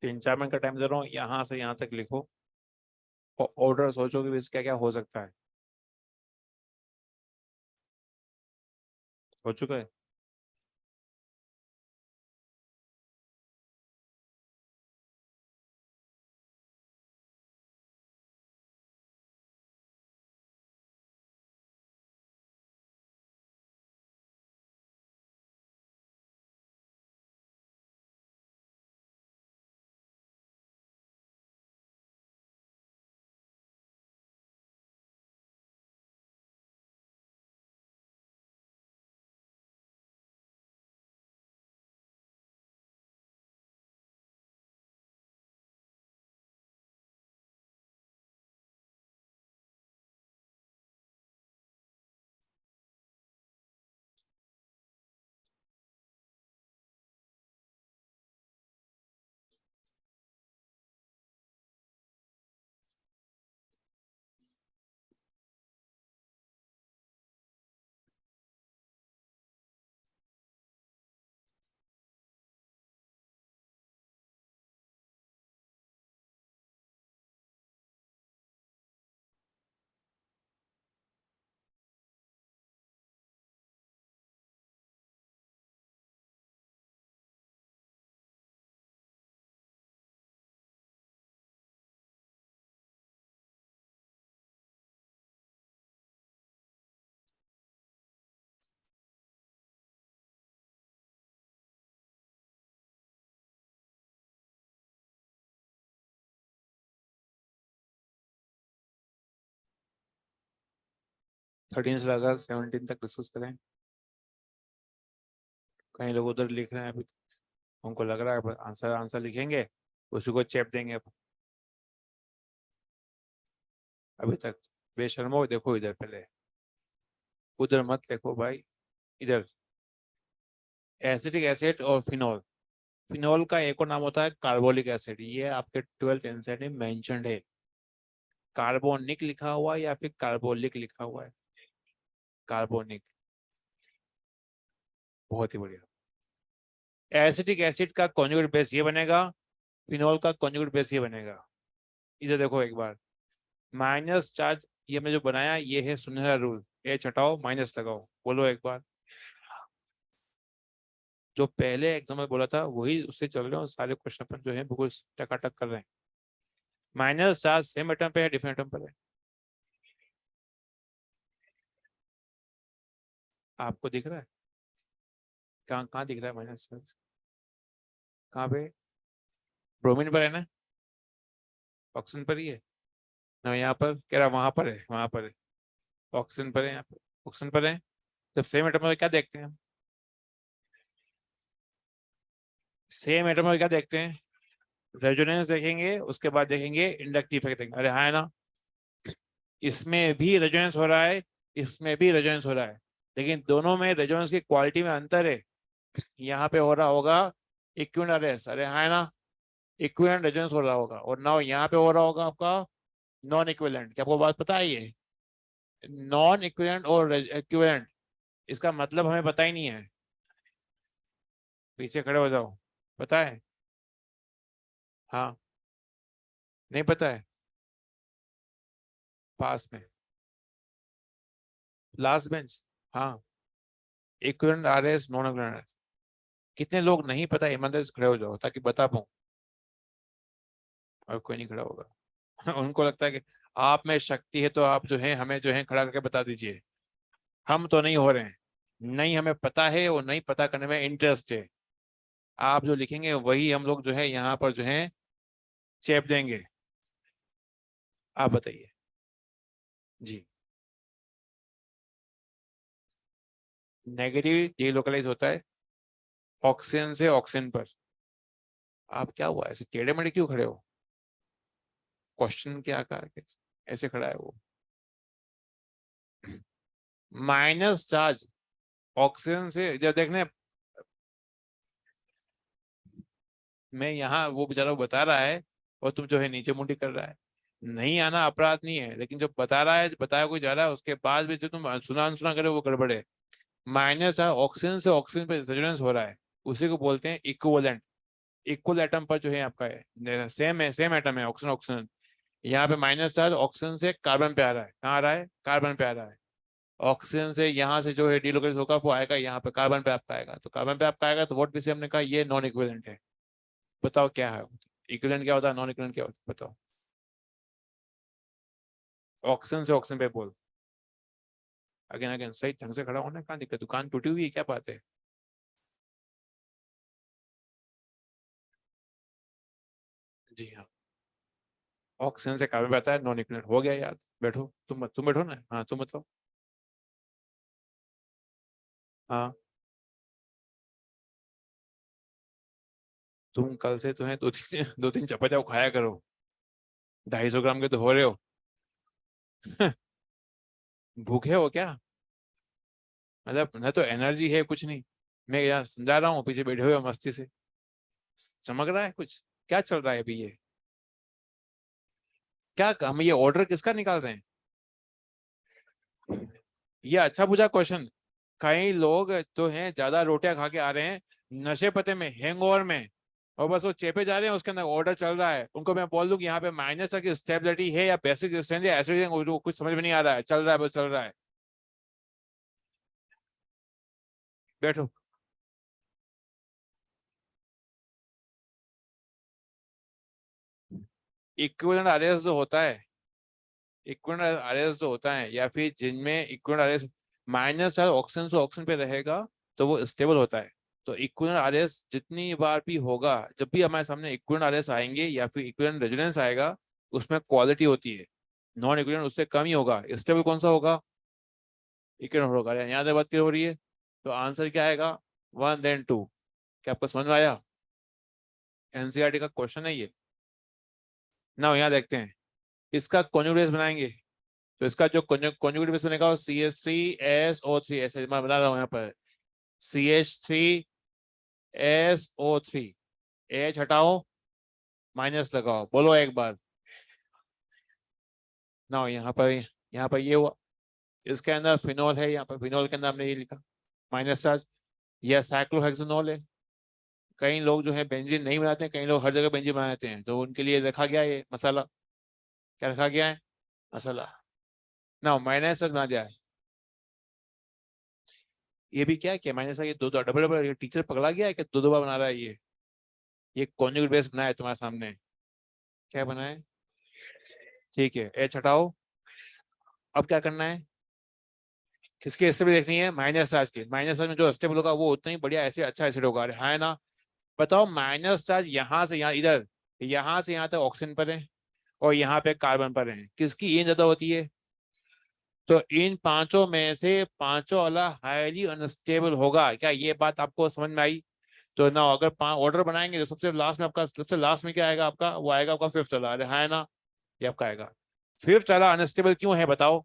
S1: 3-4 मिनट का टाइम दे रहा हूँ, यहाँ से यहाँ तक लिखो और ऑर्डर सोचो कि क्या क्या हो सकता है। हो चुका है? थर्टीन से लगा 17 तक डिस्कस करें। कई लोग उधर लिख रहे हैं अभी, उनको लग रहा है आंसर आंसर लिखेंगे, उसी को चेप देंगे। अभी तक बेशर्मो, देखो इधर पहले, उधर मत देखो भाई, इधर। एसिटिक एसिड और फिनॉल, फिनॉल का एक और नाम होता है कार्बोलिक एसिड, ये आपके 12th एनसीईआरटी में मेंशन्ड है। कार्बोनिक लिखा हुआ है या फिर कार्बोलिक लिखा हुआ है? कार्बोनिक। बहुत ही बढ़िया। एसिटिक एसिड का कॉन्जुगेट बेस ये बनेगा, फिनॉल का कॉन्जुगेट बेस ये बनेगा। इधर देखो एक बार, माइनस चार्ज ये मैं जो बनाया ये है सुनहरा रूल, एच हटाओ माइनस लगाओ, बोलो एक बार। जो पहले एग्जाम में बोला था वही उससे चल रहे हो, सारे क्वेश्चन पर जो है बिल्कुल टकाटक कर रहे हैं। माइनस चार्ज सेम एटम पे है डिफरेंट एटम पर है? आपको दिख रहा है? कहाँ कहाँ दिख रहा है माइनस चार्ज? कहाँ पे? ब्रोमीन पर है ना? ऑक्सीजन पर ही है ना? यहाँ पर कह रहा वहां पर है, वहां पर है। ऑक्सीजन पर है, यहाँ पर ऑक्सीजन पर है। जब सेम एटम में क्या देखते हैं हम? सेम एटम में क्या देखते हैं? रेजोनेंस देखेंगे, उसके बाद देखेंगे इंडक्टिव इफेक्ट देखेंगे। अरे हाँ है ना, इसमें भी रेजोनेंस हो रहा है, इसमें भी रेजोनेंस हो रहा है, लेकिन दोनों में रेजोनेंस की क्वालिटी में अंतर है। यहाँ पे हो रहा होगा इक्विवेलेंट अरेस्ट, अरे हाँ है ना, इक्विवेलेंट रेजोनेंस हो रहा होगा, और ना यहाँ पे हो रहा होगा आपका नॉन इक्विवेलेंट। क्या आपको बात पता है ये? नॉन इक्विवेलेंट और इक्विवेलेंट, इसका मतलब हमें पता ही नहीं है। पीछे खड़े हो जाओ, पता है? हाँ, नहीं पता है? पास में, लास्ट बेंच। हाँ, इक्विवेलेंट आरएस नॉन इक्विवेलेंट। कितने लोग नहीं पता, ईमानदारी से खड़े हो जाओ ताकि बता पाऊं। और कोई नहीं खड़ा होगा। उनको लगता है कि आप में शक्ति है तो आप जो है हमें जो है खड़ा करके बता दीजिए। हम तो नहीं हो रहे हैं, नहीं हमें पता है और नहीं पता करने में इंटरेस्ट है। आप जो लिखेंगे वही हम लोग जो है यहाँ पर जो है चेप देंगे। आप बताइए जी। नेगेटिव डीलोकलाइज होता है ऑक्सीजन से ऑक्सीजन पर। आप क्या हुआ, ऐसे टेढ़े मेढ़े क्यों खड़े हो? क्वेश्चन क्या आकार के ऐसे खड़ा है वो? माइनस चार्ज ऑक्सीजन से, इधर देखने, मैं यहाँ वो बेचारा बता रहा है और तुम जो है नीचे मुंडी कर रहा है। नहीं आना अपराध नहीं है, लेकिन जो बता रहा है, बताया कोई जा रहा है, उसके बाद भी जो तुम सुना अनसुना करे वो गड़बड़ है। माइनस ऑक्सीजन से ऑक्सीजन पे रेजोनेंस हो रहा है, उसी को बोलते हैं इक्विवेलेंट। इक्वल एटम पर जो है आपका है सेम एटम है ऑक्सीजन ऑक्सीजन, यहाँ पे माइनस चार्ज ऑक्सीजन से कार्बन पे आ रहा है, कहाँ आ रहा है, कार्बन पे आ रहा है। ऑक्सीजन से यहाँ से जो है डिलोकेट होगा वो आएगा यहाँ पे कार्बन पे आपका आएगा, तो कार्बन पे आपका आएगा तो व्हाट से हमने कहा ये नॉन इक्विवेलेंट है। बताओ क्या है, इक्विवेलेंट क्या होता है, नॉन इक्विवेलेंट क्या होता है, बताओ। ऑक्सीजन से ऑक्सीजन पे बोल, अगेन अगेन सही ढंग से खड़ा होना, कहाँ दिक्कत, दुकान टूटी हुई है क्या बात है। जी हाँ, ऑक्सीजन से कार्बन पे आता है, नॉन इक्विवेलेंट हो गया याद। बैठो तुम बैठो ना, हाँ तुम बताओ। हाँ, तुम कल से तुम्हें दो तीन चपाती खाया करो, 250 ग्राम के तो हो रहे हो। भूखे हो क्या, मतलब न तो एनर्जी है कुछ नहीं। मैं यहाँ समझा रहा हूँ, पीछे बैठे हुए हो मस्ती से, चमक रहा है कुछ, क्या चल रहा है अभी ये, क्या हम ये ऑर्डर किसका निकाल रहे हैं। ये अच्छा पूछा क्वेश्चन। कई लोग तो हैं ज्यादा रोटियां खा के आ रहे हैं, नशे पते में, हैंगओवर में, और बस वो चेपे जा रहे हैं, उसके अंदर ऑर्डर चल रहा है, उनको मैं बोल दूं कि यहाँ पे माइनस की स्टेबिलिटी है या बेसिक स्ट्रेंथ या ऐसे कुछ समझ में नहीं आ रहा है, चल रहा है बस चल रहा है। बैठो। इक्विवेलेंट आरएस जो होता है, इक्विवेलेंट आरएस जो होता है, या फिर जिनमें equivalent RS minus charge oxygen से ऑक्सीजन पे रहेगा तो वो स्टेबल होता है। तो इक्विवेलेंट आरएस जितनी बार भी होगा, जब भी हमारे सामने इक्विवेलेंट आरएस आएंगे या फिर इक्विवेलेंट रेजोनेंस आएगा, उसमें क्वालिटी होती है। नॉन इक्विवेलेंट उससे कम ही होगा, स्टेबल कौन सा होगा, इक्विवेलेंट होगा। यहाँ से बात क्लियर हो रही है, तो आंसर क्या आएगा, 1 then 2। क्या आपको समझ में आया, एनसीईआरटी का क्वेश्चन है ये ना। यहाँ देखते हैं, इसका कॉन्जुगेट बनाएंगे, तो इसका जो कॉन्जुगेट बेस बनेगा वो CH3SO3, ऐसे मैं बना रहा हूँ यहाँ पर, CH3SO3, एच हटाओ माइनस लगाओ, बोलो एक बार ना। यहाँ पर ये हुआ, इसके अंदर फिनोल है, यहाँ पर फिनोल के अंदर हमने ये लिखा माइनस चार्ज। यह साइक्लोहेक्सेनोल है। कई लोग जो है बेंजीन नहीं बनाते हैं, कई लोग हर जगह बेंजीन बनाते हैं, तो उनके लिए रखा गया है ये मसाला। क्या रखा गया है, मसाला ना, माइनस चार्ज बना दिया है। ये भी क्या है, क्या माइनस, ये दो दो डबल डबल, ये टीचर पकड़ा गया है कि दो दो बार बना रहा है ये कॉन्जुगेट बेस बना है तुम्हारे सामने। क्या बना है, ठीक है, एच हटाओ। अब क्या करना है, किसके स्टेबल देखनी है, माइनस चार्ज के। माइनस चार्ज में जो स्टेबल होगा वो उतना ही बढ़िया ऐसे अच्छा एसिड होगा, अरे है ना। बताओ, माइनस चार्ज यहाँ से यहाँ, इधर यहाँ से यहाँ तक ऑक्सीजन पर है, और यहाँ पे कार्बन पर है, किसकी इन ज्यादा होती है, तो इन पांचों में से पांचों वाला हाईली अनस्टेबल होगा। क्या ये बात आपको समझ में आई। तो ना, अगर ऑर्डर बनाएंगे तो सबसे लास्ट में आपका, सबसे लास्ट में क्या आएगा आपका, वो आएगा आपका फिफ्थ वाला, अरे है ना, ये आपका आएगा। फिफ्थ वाला अनस्टेबल क्यों है बताओ,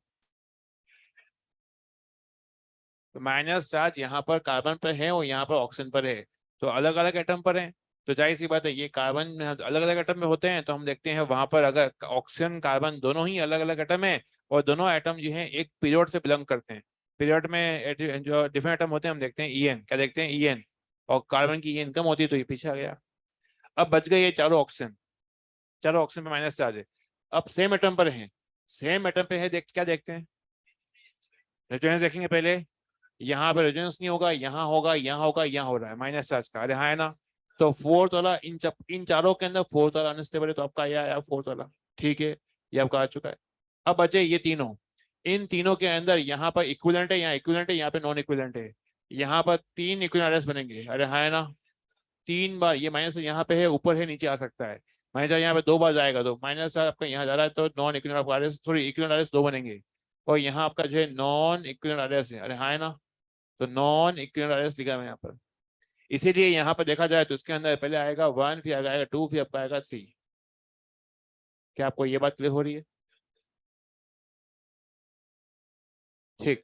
S1: तो माइनस चार्ज यहाँ पर कार्बन पर है और यहाँ पर ऑक्सीजन पर है, तो अलग अलग एटम पर है। तो जाहिर सी बात है, ये कार्बन में अलग अलग एटम में होते हैं, तो हम देखते हैं वहां पर अगर ऑक्सीजन कार्बन दोनों ही अलग अलग एटम है, और दोनों एटम जो है एक पीरियड से बिलोंग करते हैं। पीरियड में जो डिफरेंट एटम होते हैं, हम देखते हैं ईएन, क्या देखते हैं, ईएन, और कार्बन की ईएन कम होती है तो ये पीछे आ गया। अब बच गए ये चारों ऑक्सीजन, चारों ऑक्सीजन पे माइनस चार्ज है। अब सेम एटम पर है, सेम एटम पे है, क्या देखते हैं, रेजोनेंस देखेंगे पहले। यहाँ पे रेजोनेंस नहीं होगा, यहाँ होगा, यहाँ होगा, यहाँ हो रहा है माइनस चार्ज का, अरे हाँ है ना। तो फोर्थ वाला इन चारों के अंदर फोर्थ वाला अनस्टेबल है, तो आपका ये आया फोर्थ वाला, ठीक है, ये आपका आ चुका है। अब बचे ये तीनों, इन तीनों के अंदर यहाँ पर इक्विवेलेंट है, यहाँ इक्विवेलेंट है, यहाँ पे नॉन इक्विवेलेंट है। यहाँ पर तीन इक्विवेलेंट बनेंगे, अरे हाँ है ना। 3 बार ये माइनस यहाँ पे है, ऊपर है, नीचे आ सकता है। माइनस यहाँ पे 2 बार जाएगा, तो माइनस आपका यहाँ जा रहा है, तो नॉन इक्विवेलेंट, सॉरी इक्विवेलेंट दो बनेंगे। और यहाँ आपका जो है नॉन इक्विवेलेंट है, अरे हाँ है ना। तो नॉन इक्विवेलेंट लिखा है यहाँ पर। इसीलिए यहाँ पर देखा जाए तो इसके अंदर पहले आएगा 1, फिर आएगा 2, फिर आपका आएगा 3। क्या आपको ये बात क्लियर हो रही है, ठीक।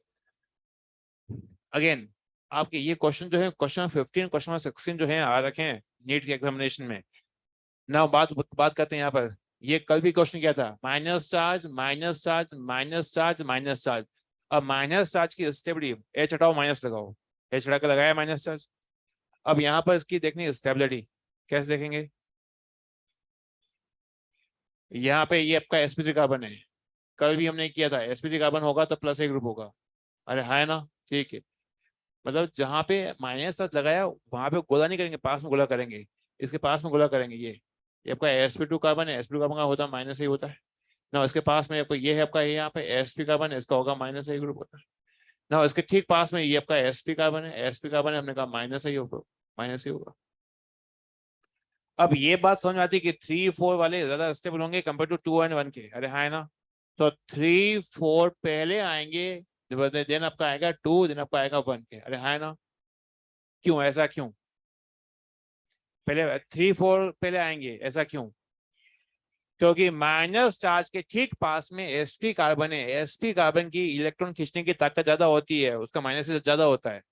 S1: अगेन, आपके ये क्वेश्चन जो है, क्वेश्चन 15, क्वेश्चन 16 जो है आ रखे हैं नीट के एग्जामिनेशन में। ना बात बात करते हैं यहाँ पर, ये कल भी क्वेश्चन किया था, minus charge minus charge minus charge minus charge. अब माइनस चार्ज की स्टेबिलिटी, एच हटाओ माइनस लगाओ, एच हटा के लगाया माइनस चार्ज। अब यहाँ पर इसकी देखनी स्टेबिलिटी, कैसे देखेंगे? यहाँ पे ये आपका sp3 कार्बन है, कल भी हमने किया था, sp3 कार्बन होगा तो प्लस ए ग्रुप होगा। अरे है ना, ठीक है। मतलब जहाँ पे माइनस चार्ज लगाया वहां पे गोला नहीं करेंगे, पास में गोला करेंगे, इसके पास में गोला करेंगे। ये आपका sp2 कार्बन है, sp2 कार्बन का होता है माइनस ही होता है ना। इसके पास में आपको ये है आपका, ये यहाँ पे sp कार्बन है, इसका होगा माइनस ए ग्रुप होता है ना। इसके ठीक पास में ये आपका sp कार्बन है, sp कार्बन है, हमने कहा माइनस ही होगा, माइनस ही होगा। अब ये बात समझ में आती है कि 3 4 वाले ज्यादा स्टेबल होंगे कंपेयर टू 2 और 1 के। अरे हाँ है ना। तो 3 4 पहले आएंगे, देन आपका आएगा 2, देन आपका आएगा 1 के। अरे हाँ है ना। क्यों ऐसा क्यों? पहले 3 4 पहले आएंगे, ऐसा क्यों? क्योंकि माइनस चार्ज के ठीक पास में sp कार्बन है, sp कार्बन की इलेक्ट्रॉन खींचने की ताकत ज्यादा होती है, उसका माइनस से ज्यादा होता है।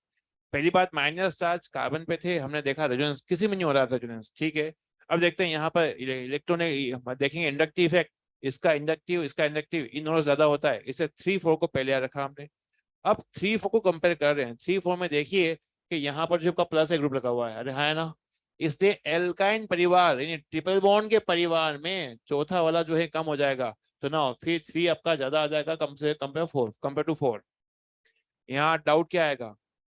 S1: पहली बात, माइनस चार्ज कार्बन पे थे, हमने देखा रेजोनेंस किसी में नहीं हो रहा था रेजोनेंस, ठीक है। अब देखते हैं यहाँ पर इलेक्ट्रॉन देखेंगे इंडक्टिव इफेक्ट, इसका इंडक्टिव इसका इंडक्टिव इन दोनों ज्यादा होता है, इसे 3 4 को पहले रखा हमने। अब 3 4 को कंपेयर कर रहे हैं, 3 4 में देखिए कि यहाँ पर जो आपका प्लस ए ग्रुप लगा हुआ है। अरे हाँ है ना। इसलिए एल्काइन परिवार यानी ट्रिपल बॉन्ड के परिवार में चौथा वाला जो है कम हो जाएगा, तो ना फिर 3 आपका ज्यादा आ जाएगा, कम से कंपेयर 4 कंपेयर टू 4। यहाँ डाउट क्या आएगा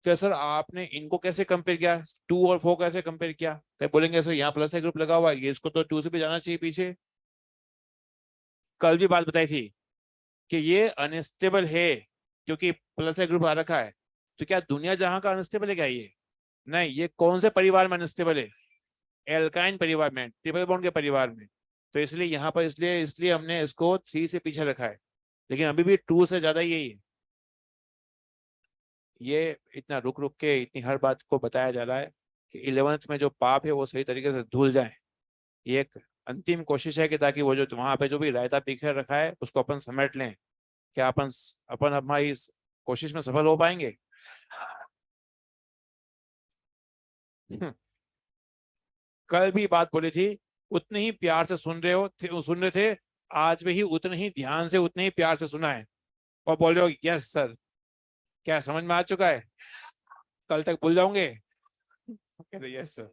S1: कि सर आपने इनको कैसे कंपेयर किया, 2 और 4 कैसे कंपेयर किया? तो बोलेंगे सर यहाँ प्लस ए ग्रुप लगा हुआ है, ये इसको तो 2 से भी जाना चाहिए पीछे। कल भी बात बताई थी कि ये अनस्टेबल है क्योंकि प्लस ए ग्रुप आ रखा है। तो क्या दुनिया जहां का अनस्टेबल है क्या ये? नहीं, ये कौन से परिवार में अनस्टेबल है? एल्काइन परिवार में, ट्रिपल बॉन्ड के परिवार में। तो इसलिए यहाँ पर इसलिए इसलिए हमने इसको 3 से पीछे रखा है, लेकिन अभी भी 2 से ज्यादा ही है। ये इतना रुक रुक के इतनी हर बात को बताया जा रहा है कि 11th में जो पाप है वो सही तरीके से धुल जाए। ये एक अंतिम कोशिश है कि ताकि वो जो वहां पे जो भी रायता बिखेर रखा है उसको अपन समेट लें। क्या अपन अपन हमारी इस कोशिश में सफल हो पाएंगे? हम्म, कल भी बात बोली थी, उतने ही प्यार से सुन रहे थे, आज भी ही उतने ही ध्यान से उतने ही प्यार से सुना है। और बोल रहे हो यस सर, क्या समझ में आ चुका है? कल तक भूल जाओगे? कह रहे यस सर,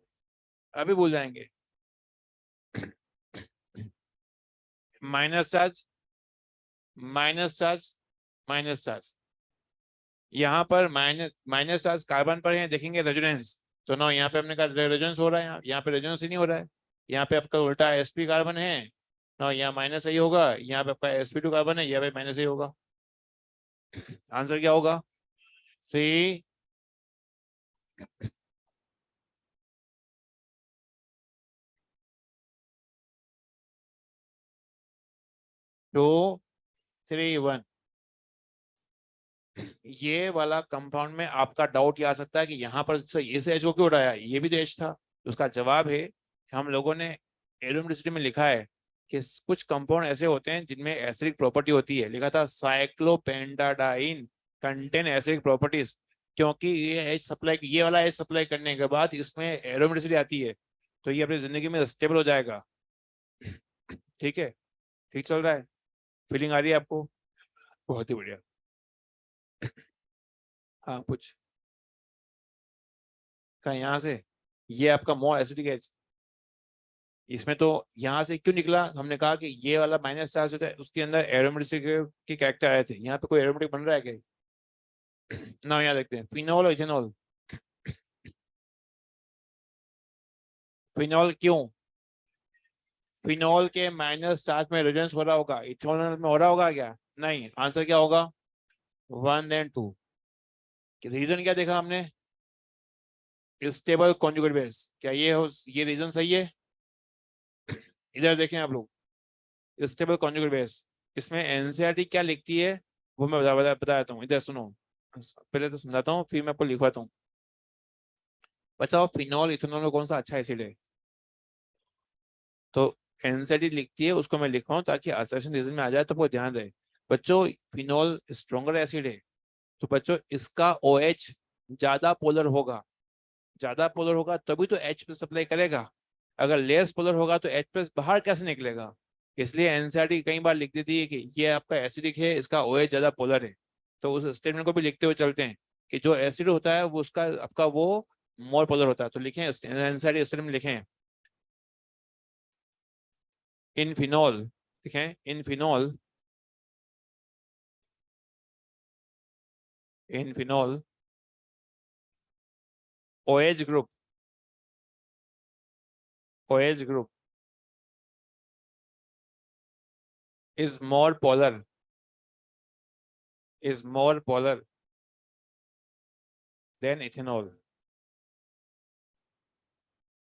S1: अभी भूल जाएंगे। Minus charge, minus charge, minus charge, यहाँ पर माइनस माइनस चार्ज कार्बन पर है, देखेंगे रेजोनेंस। तो ना यहाँ पे हमने कहा रेजोनेंस हो रहा है, यहाँ पे रेजोनेंस ही नहीं हो रहा है। यहाँ पे आपका उल्टा sp कार्बन है ना, यहाँ माइनस ही होगा, यहाँ पे आपका sp2 कार्बन है, यहाँ पे माइनस ही होगा। आंसर क्या होगा? 3 2 3 1। ये वाला कंपाउंड में आपका डाउट ये आ सकता है कि यहाँ पर इसे एच क्यों उड़ाया, ये भी तो एच था। उसका जवाब है कि हम लोगों ने एरोमेटिसिटी में लिखा है कि कुछ कंपाउंड ऐसे होते हैं जिनमें एसिडिक प्रॉपर्टी होती है, लिखा था साइक्लोपेंटाडाइन कंटेन एसिडिक प्रॉपर्टीज। क्योंकि ये वाला एच सप्लाई करने के बाद इसमें एरोमेटिसिटी आती है, तो ये अपनी जिंदगी में स्टेबल हो जाएगा। ठीक है, ठीक चल रहा है, फीलिंग आ रही है आपको? बहुत ही बढ़िया। हाँ कुछ का यहाँ से, ये आपका मोर एसिडिक एच, इसमें तो यहाँ से क्यों निकला? हमने कहा कि ये वाला माइनस चार्ज होता है, उसके अंदर एरोमेटिक के कैरेक्टर आए थे। यहाँ पे कोई एरोमेटिक बन रहा है क्या? ना, यहाँ देखते हैं फिनॉल और इथेनॉल। फिनॉल क्यों? फिनॉल के माइनस चार्ज में रेजोनेंस हो रहा होगा, इथेनॉल में हो रहा होगा क्या? नहीं, आंसर क्या होगा? 1 and 2। रीजन क्या देखा हमने? Stable conjugate base. क्या ये रीजन सही है? इधर देखें आप लोग, स्टेबल कॉन्जुगेट बेस, इसमें एनसीईआरटी क्या लिखती है वो मैं बताता हूँ, इधर सुनो। पहले तो समझाता हूँ फिर मैं आपको लिखवाता हूँ। बताओ फिनॉल इथेनॉल में कौन सा अच्छा एसिड है? तो एनसीईआरटी लिखती है, उसको मैं लिख रहा हूँ ताकि असर्शन रीजन में आ जाए तो वो ध्यान रहे। बच्चों फिनॉल स्ट्रॉन्गर एसिड है, तो बच्चों इसका OH ज्यादा पोलर होगा, ज्यादा पोलर होगा तभी तो H प्लस सप्लाई करेगा। अगर लेस पोलर होगा तो H प्लस बाहर कैसे निकलेगा? इसलिए एनसीईआरटी कई बार लिख देती है कि ये आपका एसिडिक है, इसका OH ज्यादा पोलर है। तो उस स्टेटमेंट को भी लिखते हुए चलते हैं कि जो एसिड होता है वो उसका आपका वो मोर पोलर होता है। तो लिखें एनसीईआरटी स्टेटमेंट लिखें इन फिनॉल, ठीक है, इन phenol, in phenol OH group, OH group is more polar, is more polar than ethanol,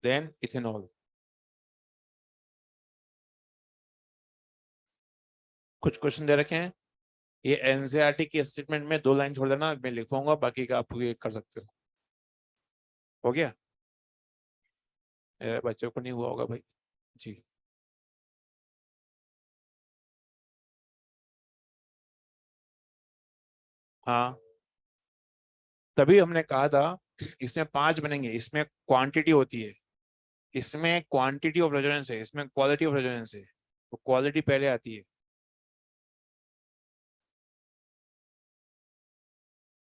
S1: than ethanol. कुछ क्वेश्चन दे रखे हैं, ये एनसीईआरटी की स्टेटमेंट में 2 लाइन छोड़ देना, मैं लिखवाऊंगा, बाकी का आप ये कर सकते हो गया? मेरे बच्चों को नहीं हुआ होगा भाई जी। हाँ, तभी हमने कहा था इसमें 5 बनेंगे, इसमें क्वांटिटी होती है, इसमें क्वांटिटी ऑफ रेजोनेंस है, इसमें क्वालिटी ऑफ रेजोनेंस है, तो क्वालिटी पहले आती है।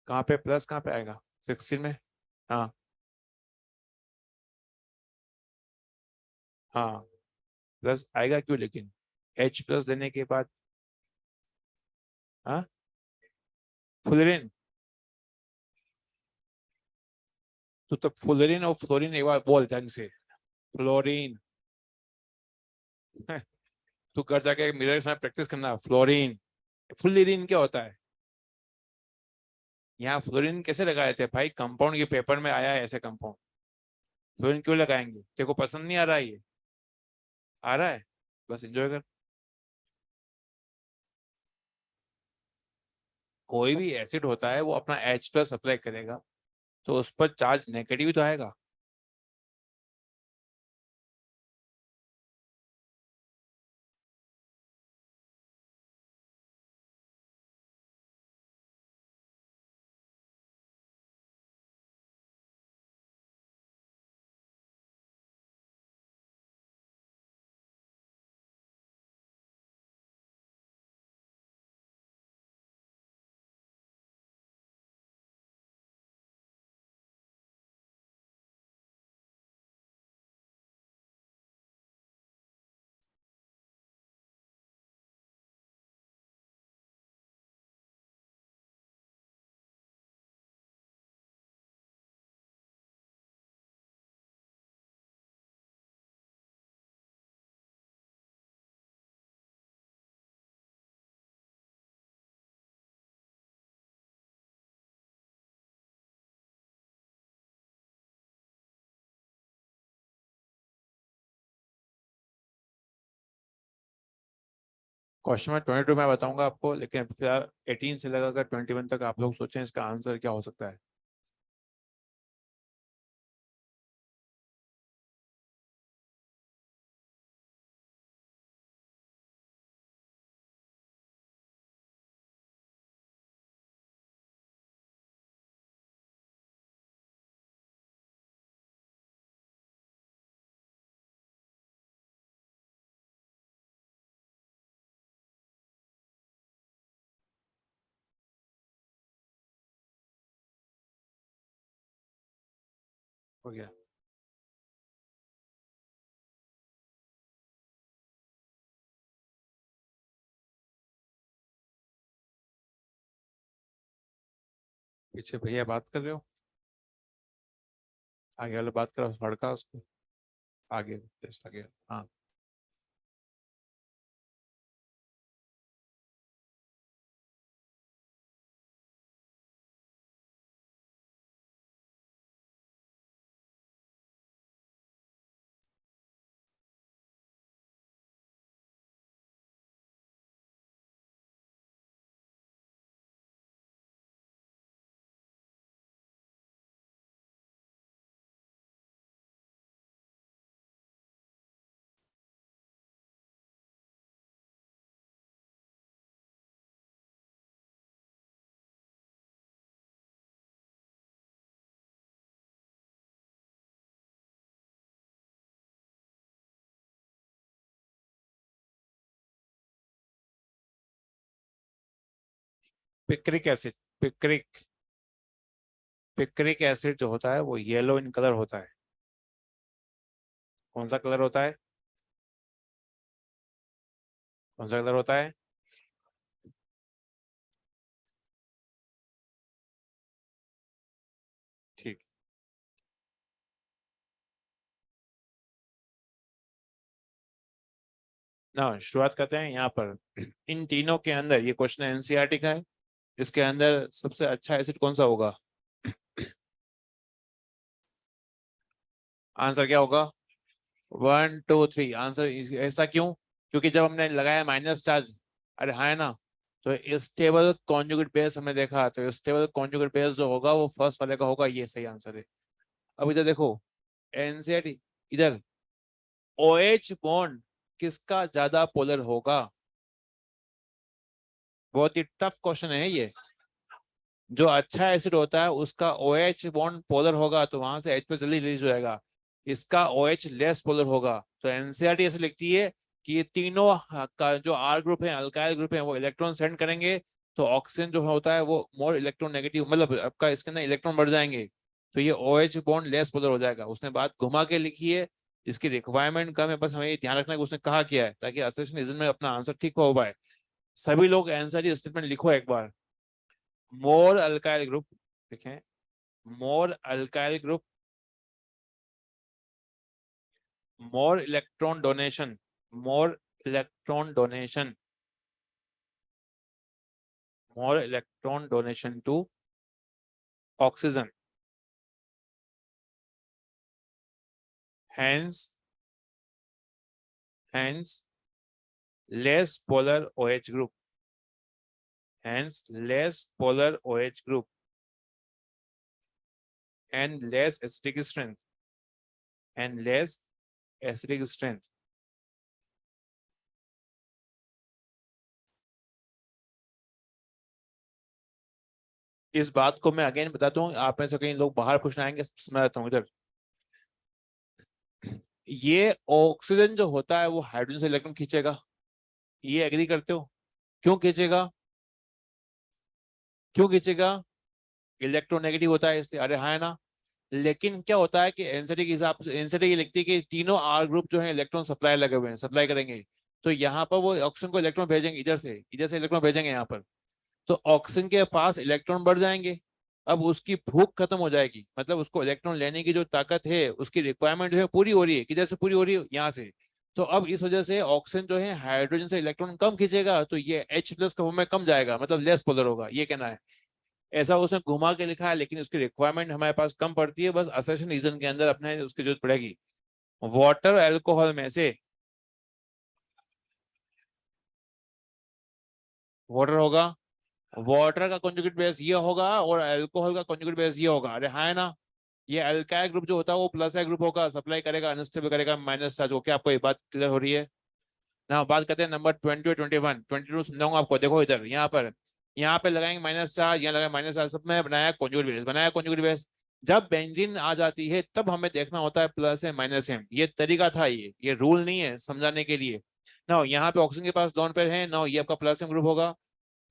S1: कहाँ पे प्लस, कहाँ पे आएगा 16 में? हाँ हाँ, प्लस आएगा क्यों लेकिन, H प्लस देने के बाद? हाँ, फ्लोरीन, तो फ्लोरीन और फ्लोरीन एक बार बोल ढंग से, फ्लोरीन। तू घर जाके मिरर में प्रैक्टिस करना, फ्लोरीन, फ्लोरीन क्या होता है? यहाँ फ्लोरीन कैसे लगाए थे भाई, कंपाउंड के पेपर में आया है ऐसे कंपाउंड, फ्लोरीन क्यों लगाएंगे? तेरे को पसंद नहीं आ रहा है ये? आ रहा है, बस एंजॉय कर। कोई भी एसिड होता है वो अपना H प्लस अप्लाई करेगा, तो उस पर चार्ज नेगेटिव तो आएगा। क्वेश्चन में 22 मैं बताऊंगा आपको, लेकिन फिलहाल 18 से लगाकर 21 तक आप लोग सोचें इसका आंसर क्या हो सकता है। हो गया? पीछे भैया बात कर रहे हो, आगे वाला बात करो, लड़का उसको आगे, जस्ट आगे, हाँ। Picric acid, picric, picric acid जो होता है वो येलो इन कलर होता है। कौन सा कलर होता है? कौन सा कलर होता है? ठीक। ना शुरुआत करते हैं यहाँ पर। इन तीनों के अंदर, ये क्वेश्चन एनसीईआरटी का है, इसके अंदर सबसे अच्छा एसिड कौन सा होगा? आंसर क्या होगा? 1 2 3 आंसर। ऐसा क्यों? क्योंकि जब हमने लगाया माइनस चार्ज, अरे हाँ है ना, तो स्टेबल कॉन्जुगेट बेस हमने देखा, तो स्टेबल कॉन्जुगेट बेस जो होगा वो फर्स्ट वाले का होगा, ये सही आंसर है। अब इधर देखो, एनसीईआरटी, इधर OH बॉन्ड किसका ज्यादा पोलर होगा? बहुत ही टफ क्वेश्चन है ये। जो अच्छा एसिड होता है उसका OH बॉन्ड पोलर होगा, तो वहां से H पे जल्दी रिलीज हो जाएगा। इसका OH लेस पोलर होगा। तो एनसीईआरटी ऐसे लिखती है कि ये तीनों का जो R ग्रुप है, अल्काइल ग्रुप है, वो इलेक्ट्रॉन सेंड करेंगे, तो ऑक्सीजन जो होता है वो मोर इलेक्ट्रॉन नेगेटिव, मतलब आपका इसके अंदर इलेक्ट्रॉन बढ़ जाएंगे, तो ये OH बॉन्ड लेस पोलर हो जाएगा। उसने बात घुमा के लिखी है, इसकी रिक्वायरमेंट कम है, बस हमें ये ध्यान रखना है कि उसने कहा क्या है, ताकि असेशन में अपना आंसर ठीक हो पाए। सभी लोग एनसीईआरटी स्टेटमेंट लिखो एक बार। मोर अल्काइल ग्रुप, देखें, more alkyl group, more electron donation, more electron donation, more electron donation to oxygen, hence less polar OH group, hence less polar OH group, and less acidic strength, and less acidic strength. इस बात को मैं again बताता हूँ, आप में से कई लोग बाहर पूछना आएंगे, समझ आता हूँ इधर। ये ऑक्सीजन जो होता है वो हाइड्रोजन से इलेक्ट्रॉन खींचेगा, ये एग्री करते हो? क्यों खींचेगा? क्यों खींचेगा? इलेक्ट्रोनेगेटिव होता है इसलिए, अरे हाँ है ना। लेकिन क्या होता है कि एनसीटी के हिसाब से, एनसीटी ये लिखती है कि तीनों R ग्रुप जो है इलेक्ट्रॉन सप्लाई लगे हुए हैं, सप्लाई करेंगे, तो यहाँ पर वो ऑक्सीजन को इलेक्ट्रॉन भेजेंगे, इधर से इलेक्ट्रॉन भेजेंगे यहाँ पर, तो ऑक्सीजन के पास इलेक्ट्रॉन बढ़ जाएंगे। अब उसकी भूख खत्म हो जाएगी, मतलब उसको इलेक्ट्रॉन लेने की जो ताकत है, उसकी रिक्वायरमेंट जो है पूरी हो रही है, किधर से पूरी हो रही है? यहाँ से। तो अब इस वजह से ऑक्सीजन जो है हाइड्रोजन से इलेक्ट्रॉन कम खींचेगा, तो ये H+ का फॉर्म में कम जाएगा, मतलब लेस पोलर होगा, ये कहना है। ऐसा उसने घुमा के लिखा है, लेकिन उसकी रिक्वायरमेंट हमारे पास कम पड़ती है, बस असर्शन रीजन के अंदर अपने उसकी जरूरत पड़ेगी। वाटर अल्कोहल में से, वाटर होगा, वाटर का कॉन्जुगेट बेस ये होगा, और अल्कोहल का कॉन्जुगेट बेस ये होगा, अरे हाँ है ना। ये अल्काइल ग्रुप जो होता है वो प्लस आई ग्रुप होगा, सप्लाई करेगा, अनस्टेबल करेगा माइनस चार्ज को। क्या आपको ये बात क्लियर हो रही है ना? बात करते हैं नंबर 20 और 21, 22 समझाऊंगा आपको। देखो इधर, यहाँ पे लगाएंगे माइनस चार्ज, यहाँ लगाएंगे माइनस चार्ज, सब में बनाया कॉन्जुगेट बेस, बनाया कॉन्जुगेट बेस। जब बेंजीन आ जाती है तब हमें देखना होता है प्लस है माइनस है, ये तरीका था, ये रूल नहीं है, समझाने के लिए ना। यहाँ पे ऑक्सीजन के पास लोन पेयर है ना, ये आपका प्लस एम ग्रुप होगा।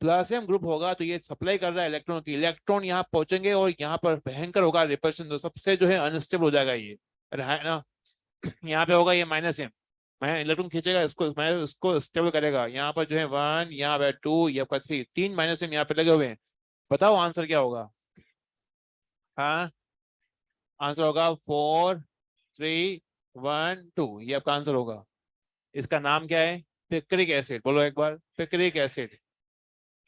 S1: प्लस एम ग्रुप होगा तो ये सप्लाई कर रहा है इलेक्ट्रॉन की, इलेक्ट्रॉन यहाँ पहुंचेंगे और यहाँ पर भयंकर होगा रिपल्शन, तो सबसे जो है अनस्टेबल हो जाएगा ये, अरे है ना। यहाँ पे होगा ये माइनस एम, मैं इलेक्ट्रॉन खींचेगा इसको, मैं इसको स्टेबल करेगा, यहाँ पर जो है 1, यहाँ पे 2, यहाँ पर 3, 3 माइनस एम यहाँ पे लगे हुए हैं। बताओ आंसर क्या होगा? हाँ, आंसर होगा 4 3 1 2, ये आपका आंसर होगा। इसका नाम क्या है? पिक्रिक एसिड, बोलो एक बार, पिक्रिक एसिड।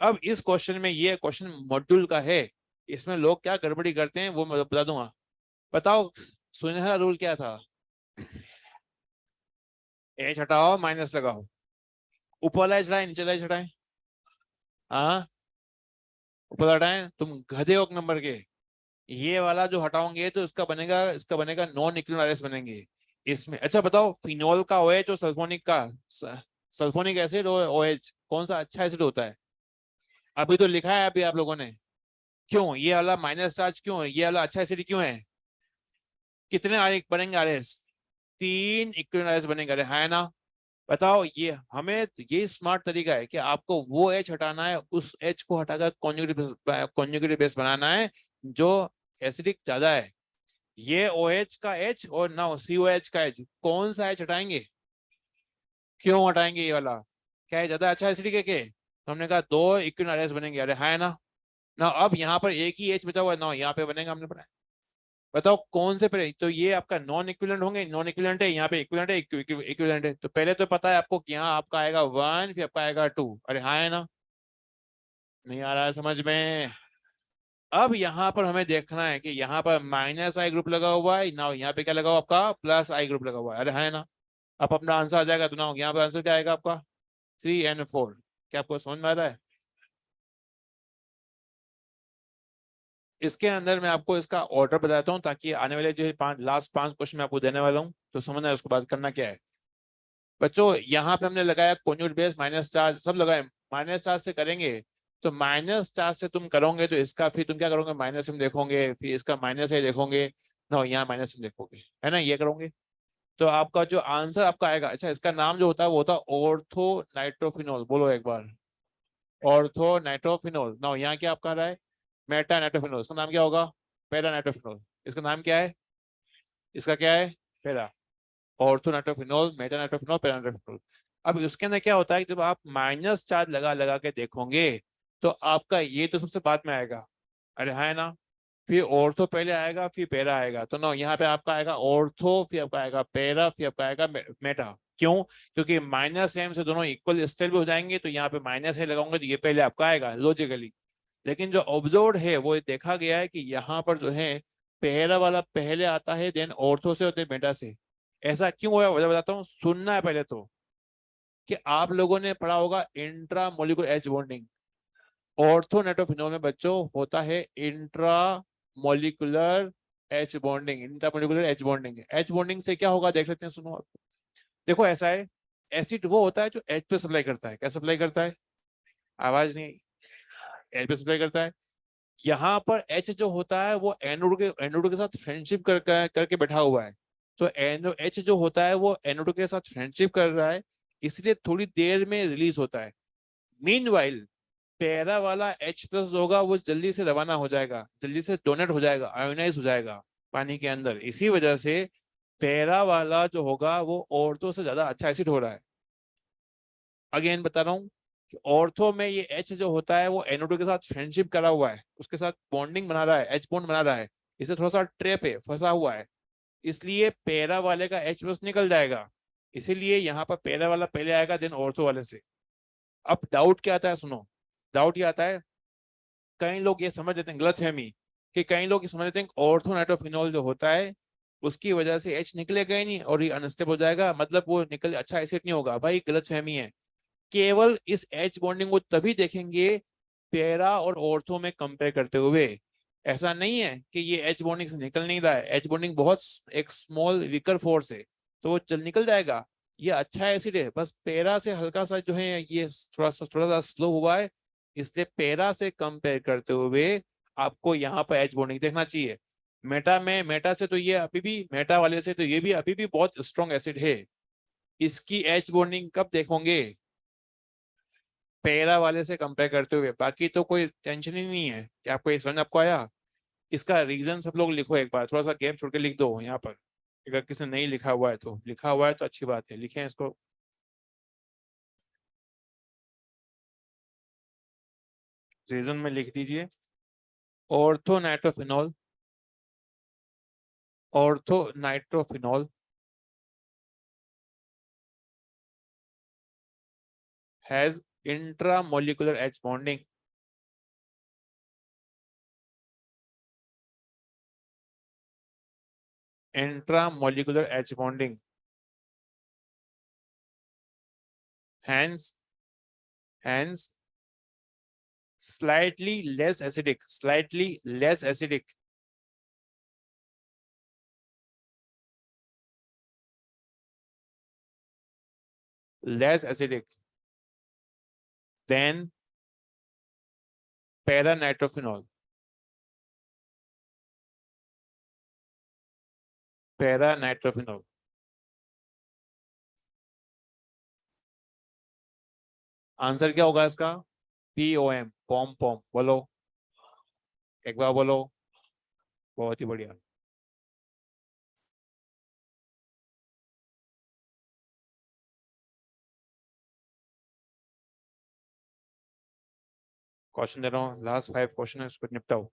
S1: अब इस क्वेश्चन में, ये क्वेश्चन मॉड्यूल का है, इसमें लोग क्या गड़बड़ी करते हैं वो मैं बता दूंगा। बताओ, सुनहरा रूल क्या था? एच हटाओ, माइनस लगाओ। ऊपर वाला हटाए, नीचे वाला हटाए? हाँ, ऊपर वाला हटाए, तुम गधे हो एक नंबर के। ये वाला जो हटाओगे तो इसका बनेगा नॉन इक्विलिब्रियम बनेंगे इसमें। अच्छा बताओ, फिनोल का OH और सल्फोनिक का, सल्फोनिक एसिड और OH, कौन सा अच्छा एसिड होता है? अभी तो लिखा है अभी आप लोगों ने। क्यों ये वाला माइनस चार्ज, क्यों ये वाला अच्छा एसिड क्यों है? कितने आर बनेंगे RS? 3 इक्विलिब्रियम बनेंगे, अरे है ना। बताओ, ये हमें, ये स्मार्ट तरीका है कि आपको वो H हटाना है, उस H को हटाकर कॉन्जुगेट बेस बनाना है जो एसिडिक ज्यादा है। ये OH का H और ना COH का H, कौन सा H हटाएंगे? क्यों हटाएंगे ये वाला? क्या है ज्यादा अच्छा एसिडिक है के? तो हमने कहा दो इक्विवेलेंट बनेंगे, अरे हाँ है ना। ना अब यहाँ पर एक ही एच बचा हुआ है ना, यहाँ पे बनेगा, हमने पढ़ा है। बताओ कौन से पहले, तो ये आपका नॉन इक्विवेलेंट होंगे, नॉन इक्विवेलेंट है, यहाँ पे इक्विवेलेंट है, इक्विवेलेंट है। तो पहले तो पता है आपको कि यहाँ आपका आएगा 1, फिर आपका आएगा 2, अरे हाँ है ना। नहीं आ रहा है समझ में? अब यहाँ पर हमें देखना है कि यहाँ पर माइनस आई ग्रुप लगा हुआ है ना, यहाँ पे क्या लगा हुआ है आपका प्लस आई ग्रुप लगा हुआ है, अरे हाँ है ना। अब अपना आंसर आ जाएगा, तो ना यहाँ पर आंसर क्या आएगा आपका 3 and 4। क्या आपको समझ में आ रहा है? इसके अंदर मैं आपको इसका ऑर्डर बताता हूँ, ताकि आने वाले जो लास्ट 5 क्वेश्चन मैं आपको देने वाला हूँ तो समझना है उसको बात करना क्या है। बच्चों यहाँ पे हमने लगाया कॉन्जुगेट बेस माइनस चार्ज, सब लगाए। माइनस चार्ज से करेंगे, तो माइनस चार्ज से तुम करोगे तो इसका फिर तुम क्या करोगे, माइनस में देखोगे, फिर इसका माइनस है देखोगे ना, यहाँ माइनस में देखोगे, है ना, ये करोगे। तो आपका जो आंसर आपका आएगा, अच्छा इसका नाम जो होता है वो होता है ऑर्थो नाइट्रोफिनॉल, बोलो एक बार। ऑर्थो नाइट्रोफिनॉल ना, यहाँ क्या आपका रहा है मेटा नाइट्रोफिनॉल, इसका नाम क्या होगा पैरा नाइट्रोफिनॉल। इसका नाम क्या है, इसका क्या है पैरा। Orthonitrophenol, मेटानाइट्रोफिनॉल, paranitrophenol. अब उसके अंदर क्या होता है कि जब आप माइनस चार्ज लगा लगा के देखोगे, तो आपका ये तो सबसे बाद में आएगा, अरे हाँ है ना। फिर ऑर्थो पहले आएगा, फिर पैरा आएगा, तो ना यहाँ पे आपका आएगा ऑर्थो, फिर आपका आएगा पैरा, फिर आपका आएगा मेटा। क्यों? क्योंकि माइनस एम से दोनों इक्वल स्टेट भी हो जाएंगे, तो यहाँ पे माइनस है लगाऊंगे तो ये पहले आपका आएगा लॉजिकली। लेकिन जो ऑब्जर्व है वो देखा गया है कि यहाँ पर जो है पहला वाला पहले आता है, देन ऑर्थो से होते मेटा से। ऐसा क्यों हुआ वजह बताता हूँ, सुनना है पहले तो। कि आप लोगों ने पढ़ा होगा इंट्रा मोलिकुलर एच बॉन्डिंग। ऑर्थोनेटोफिनॉल में बच्चों होता है intra molecular H bonding, intra molecular H bonding. H bonding से क्या होगा देख सकते हैं, सुनो आप। देखो ऐसा है, एसिड वो होता है जो एच पे सप्लाई करता है, क्या सप्लाई करता है, आवाज नहीं आई, एच पे सप्लाई करता है। यहाँ पर एच जो होता है वो एनोड के साथ फ्रेंडशिप करके बैठा हुआ है। तो एनो एच जो होता है वो एनोड के साथ फ्रेंडशिप कर रहा है, इसलिए थोड़ी देर में रिलीज होता है। मीनवाइल पैरा वाला H प्लस होगा वो जल्दी से रवाना हो जाएगा, जल्दी से डोनेट हो जाएगा, आयोनाइज हो जाएगा पानी के अंदर। इसी वजह से पैरा वाला जो होगा वो ऑर्थो से ज्यादा अच्छा एसिड हो रहा है। अगेन बता रहा हूँ कि ऑर्थो में ये H जो होता है वो NO2 के साथ फ्रेंडशिप करा हुआ है, उसके साथ बॉन्डिंग बना रहा है, H बॉन्ड बना रहा है। इसे थोड़ा सा ट्रैप है, फंसा हुआ है, इसलिए पैरा वाले का H प्लस निकल जाएगा। इसीलिए यहाँ पर पैरा वाला पहले आएगा देन ऑर्थो वाले से। अब डाउट क्या आता है, सुनो। डाउट ये आता है, कई लोग ये समझ लेते हैं गलतफहमी, कि कई लोग ये समझ लेते हैं ऑर्थो नाइट्रोफिनॉल जो होता है उसकी वजह से H निकलेगा ही नहीं और ये अनस्टेबल हो जाएगा, मतलब वो निकल अच्छा एसिड नहीं होगा। भाई गलतफहमी है। केवल इस एच बॉन्डिंग को तभी देखेंगे पैरा और ऑर्थो में कंपेयर करते हुए। ऐसा नहीं है कि ये एच बॉन्डिंग से निकल नहीं रहा है, एच बॉन्डिंग बहुत एक स्मॉल वीकर फोर्स है, तो वो चल निकल जाएगा। ये अच्छा एसिड है, बस पैरा से हल्का सा जो है ये थोड़ा सा स्लो हुआ है, इसलिए पैरा से कंपेयर करते हुए आपको यहाँ पर एच बॉन्डिंग देखना चाहिए। मेटा से तो ये अभी भी, मेटा वाले से तो ये भी अभी भी बहुत स्ट्रॉन्ग एसिड है। इसकी एच बॉन्डिंग कब देखोगे, पैरा वाले से कंपेयर करते हुए। बाकी तो कोई टेंशन ही नहीं है। कि आपको ये समझ आपको आया? इसका रीजन सब लोग लिखो एक बार, थोड़ा सा गैप छोड़ के लिख दो यहाँ पर। अगर किसी ने नहीं लिखा हुआ है तो, लिखा हुआ है तो अच्छी बात है, लिखें इसको। रीजन में लिख दीजिए, ortho nitrophenol, ortho nitrophenol has intramolecular H bonding, intramolecular H bonding, hence hence slightly less acidic less acidic than paranitrophenol. Paranitrophenol answer क्या होगा इसका, POM, पॉम पॉम, बोलो एक बार बोलो। बहुत ही बढ़िया। क्वेश्चन दे रहा हूँ, लास्ट 5 क्वेश्चन है, उसको निपटाओ।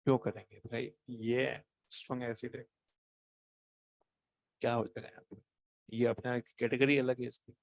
S1: क्यों करेंगे भाई, ये स्ट्रॉन्ग एसिड है, क्या हो जाएगा यहाँ पे? ये अपना कैटेगरी अलग है इसकी।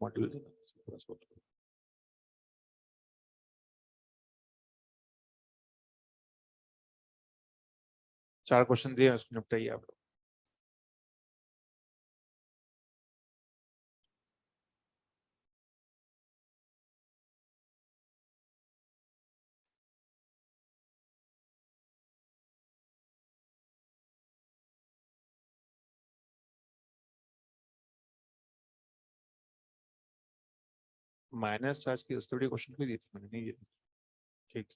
S1: मॉड्यूल 4 क्वेश्चन दिए, उसको निपटाइए आप लोग। माइनस चार्ज की स्टडी क्वेश्चन भी दी थी मैंने, नहीं दी थी? ठीक।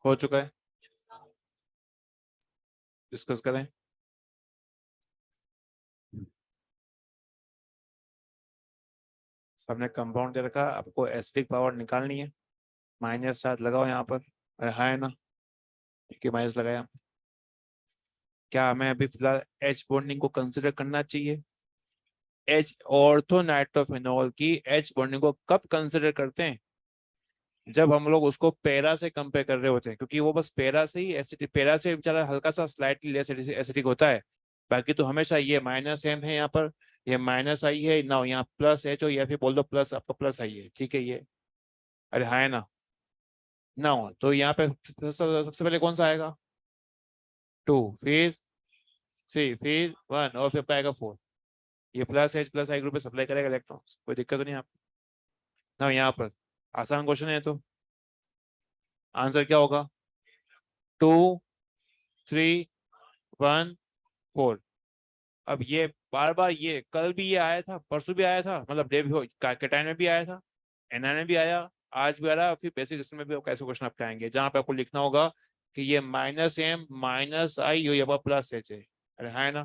S1: हो चुका है, डिस्कस करें। सबने कंपाउंड दे रखा, आपको एसिडिक पावर निकालनी है। माइनस चार्ज लगाओ यहाँ पर, अरे हाँ है ना, क्योंकि माइनस लगाया। क्या हमें अभी फिलहाल एच बॉन्डिंग को कंसिडर करना चाहिए? एच ऑर्थो नाइट्रोफिनॉल की एच बॉन्डिंग को कब कंसिडर करते हैं? जब हम लोग उसको पैरा से कंपेयर कर रहे होते हैं, क्योंकि वो बस पैरा से ही एसिडिक, पैरा से बेचारा हल्का सा स्लाइटली लेस एसिडिक होता है। बाकी तो हमेशा ये माइनस एम है यहाँ पर, ये माइनस आई है ना, यहाँ प्लस एच हो या फिर बोल दो प्लस, आपका प्लस आई है, ठीक है ये। अरे हाँ है ना, ना हो तो यहाँ पे सबसे पहले कौन सा आएगा? टू, फिर थ्री, फिर वन, और फिर आएगा फोर। ये प्लस आई ग्रुप में सप्लाई करेगा इलेक्ट्रॉन्स, कोई दिक्कत तो नहीं आपको ना। यहाँ पर आसान क्वेश्चन है, तो आंसर क्या होगा? Two, three, one, four. अब ये बार बार, ये कल भी ये आया था, परसों भी आया था, मतलब डे भी हो कैटायन में भी आया था, एनआई में भी आया, आज भी आ रहा है, फिर बेसिक सिस्टम में भी आपको ऐसे क्वेश्चन आपके आएंगे जहां पे आपको लिखना होगा कि ये माइनस एम माइनस आई यो या प्लस एच है। अरे हाँ है ना,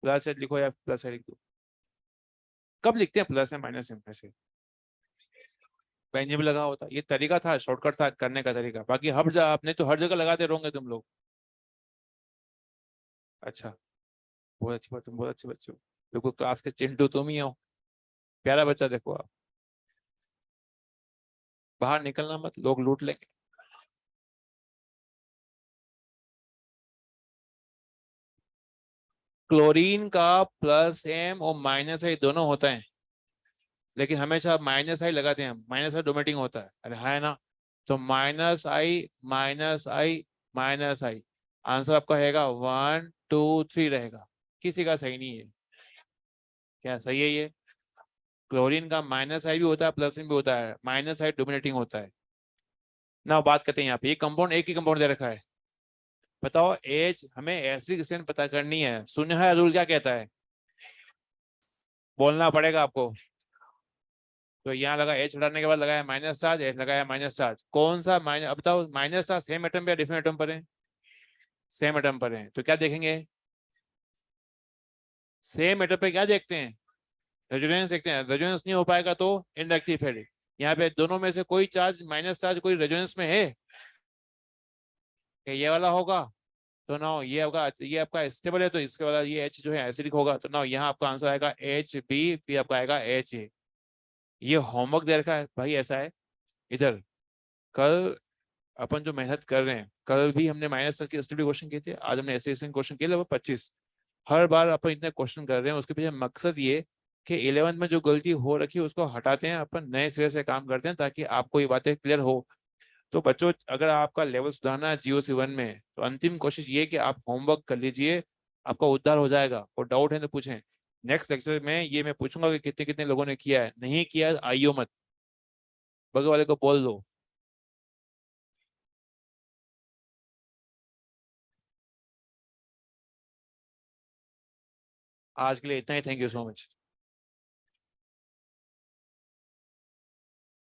S1: प्लस एच लिखो या प्लस एच लिख दो। कब लिखते हैं प्लस एम माइनस एम ऐसे? पेन भी लगा होता, ये तरीका था, शॉर्टकट था करने का तरीका। बाकी हर जगह आपने तो हर जगह लगाते रहोगे तुम लोग। अच्छा, बहुत अच्छी बात, तुम बहुत अच्छे बच्चे हो, बिल्कुल क्लास के चिंटू तुम ही हो, प्यारा बच्चा। देखो आप बाहर निकलना मत, लोग लूट लेंगे। क्लोरीन का प्लस एम और माइनस आई दोनों होता है, लेकिन हमेशा माइनस आई लगाते हैं, माइनस आई डोमेटिंग होता है। अरे हाँ है ना, तो माइनस आई माइनस आई माइनस आई, आंसर आपका रहेगा वन टू थ्री रहेगा। किसी का सही नहीं है, क्या सही है ये? क्लोरीन का माइनस आई भी होता है, प्लस एम भी होता है, माइनस आई डोमिनेटिंग होता है ना। बात करते हैं यहाँ पे, ये कंपाउंड एक ही कंपाउंड दे रखा है। बताओ एज, हमें एसिडिक स्ट्रेंथ पता करनी है, सुनहरा रूल क्या कहता है? बोलना पड़ेगा आपको। तो यहाँ लगा एच हटाने के बाद लगाया माइनस चार्ज, एच लगाया माइनस चार्ज, कौन सा माइनस? अब बताओ माइनस चार्ज सेम एटम पे या डिफरेंट एटम पर है? सेम एटम पर है, तो क्या देखेंगे? सेम एटम पे क्या देखते हैं? रेजोनेंस देखते हैं। रेजोनेंस नहीं हो पाएगा तो इंडक्टिव है। यहाँ पे दोनों में से कोई चार्ज, माइनस चार्ज कोई रेजोनेंस में है? क्या ये वाला होगा? तो ना ये होगा, ये आपका स्टेबल है, तो इसके वाला ये एच जो है एसिडिक होगा, तो ना यहाँ आपका आंसर आएगा एच बी, फिर आपका आएगा एच ए। ये होमवर्क दे रखा है भाई, ऐसा है इधर। कल अपन जो मेहनत कर रहे हैं, कल भी हमने माइनस की स्टडी क्वेश्चन किए थे, आज हमने ऐसे ऐसे क्वेश्चन किए लगभग 25। हर बार अपन इतने क्वेश्चन कर रहे हैं, उसके पीछे मकसद ये कि 11th में जो गलती हो रखी है उसको हटाते हैं, अपन नए सिरे से काम करते हैं, ताकि आपको ये बातें क्लियर हो। तो बच्चों, अगर आपका लेवल सुधारना है GOC1 में, तो अंतिम कोशिश ये कि आप होमवर्क कर लीजिए, आपका उद्धार हो जाएगा। और डाउट है तो पूछें। नेक्स्ट लेक्चर में ये मैं पूछूंगा कि कितने कितने लोगों ने किया है, नहीं किया आइयो मत, बगल वाले को बोल दो। आज के लिए इतना ही, थैंक यू सो मच।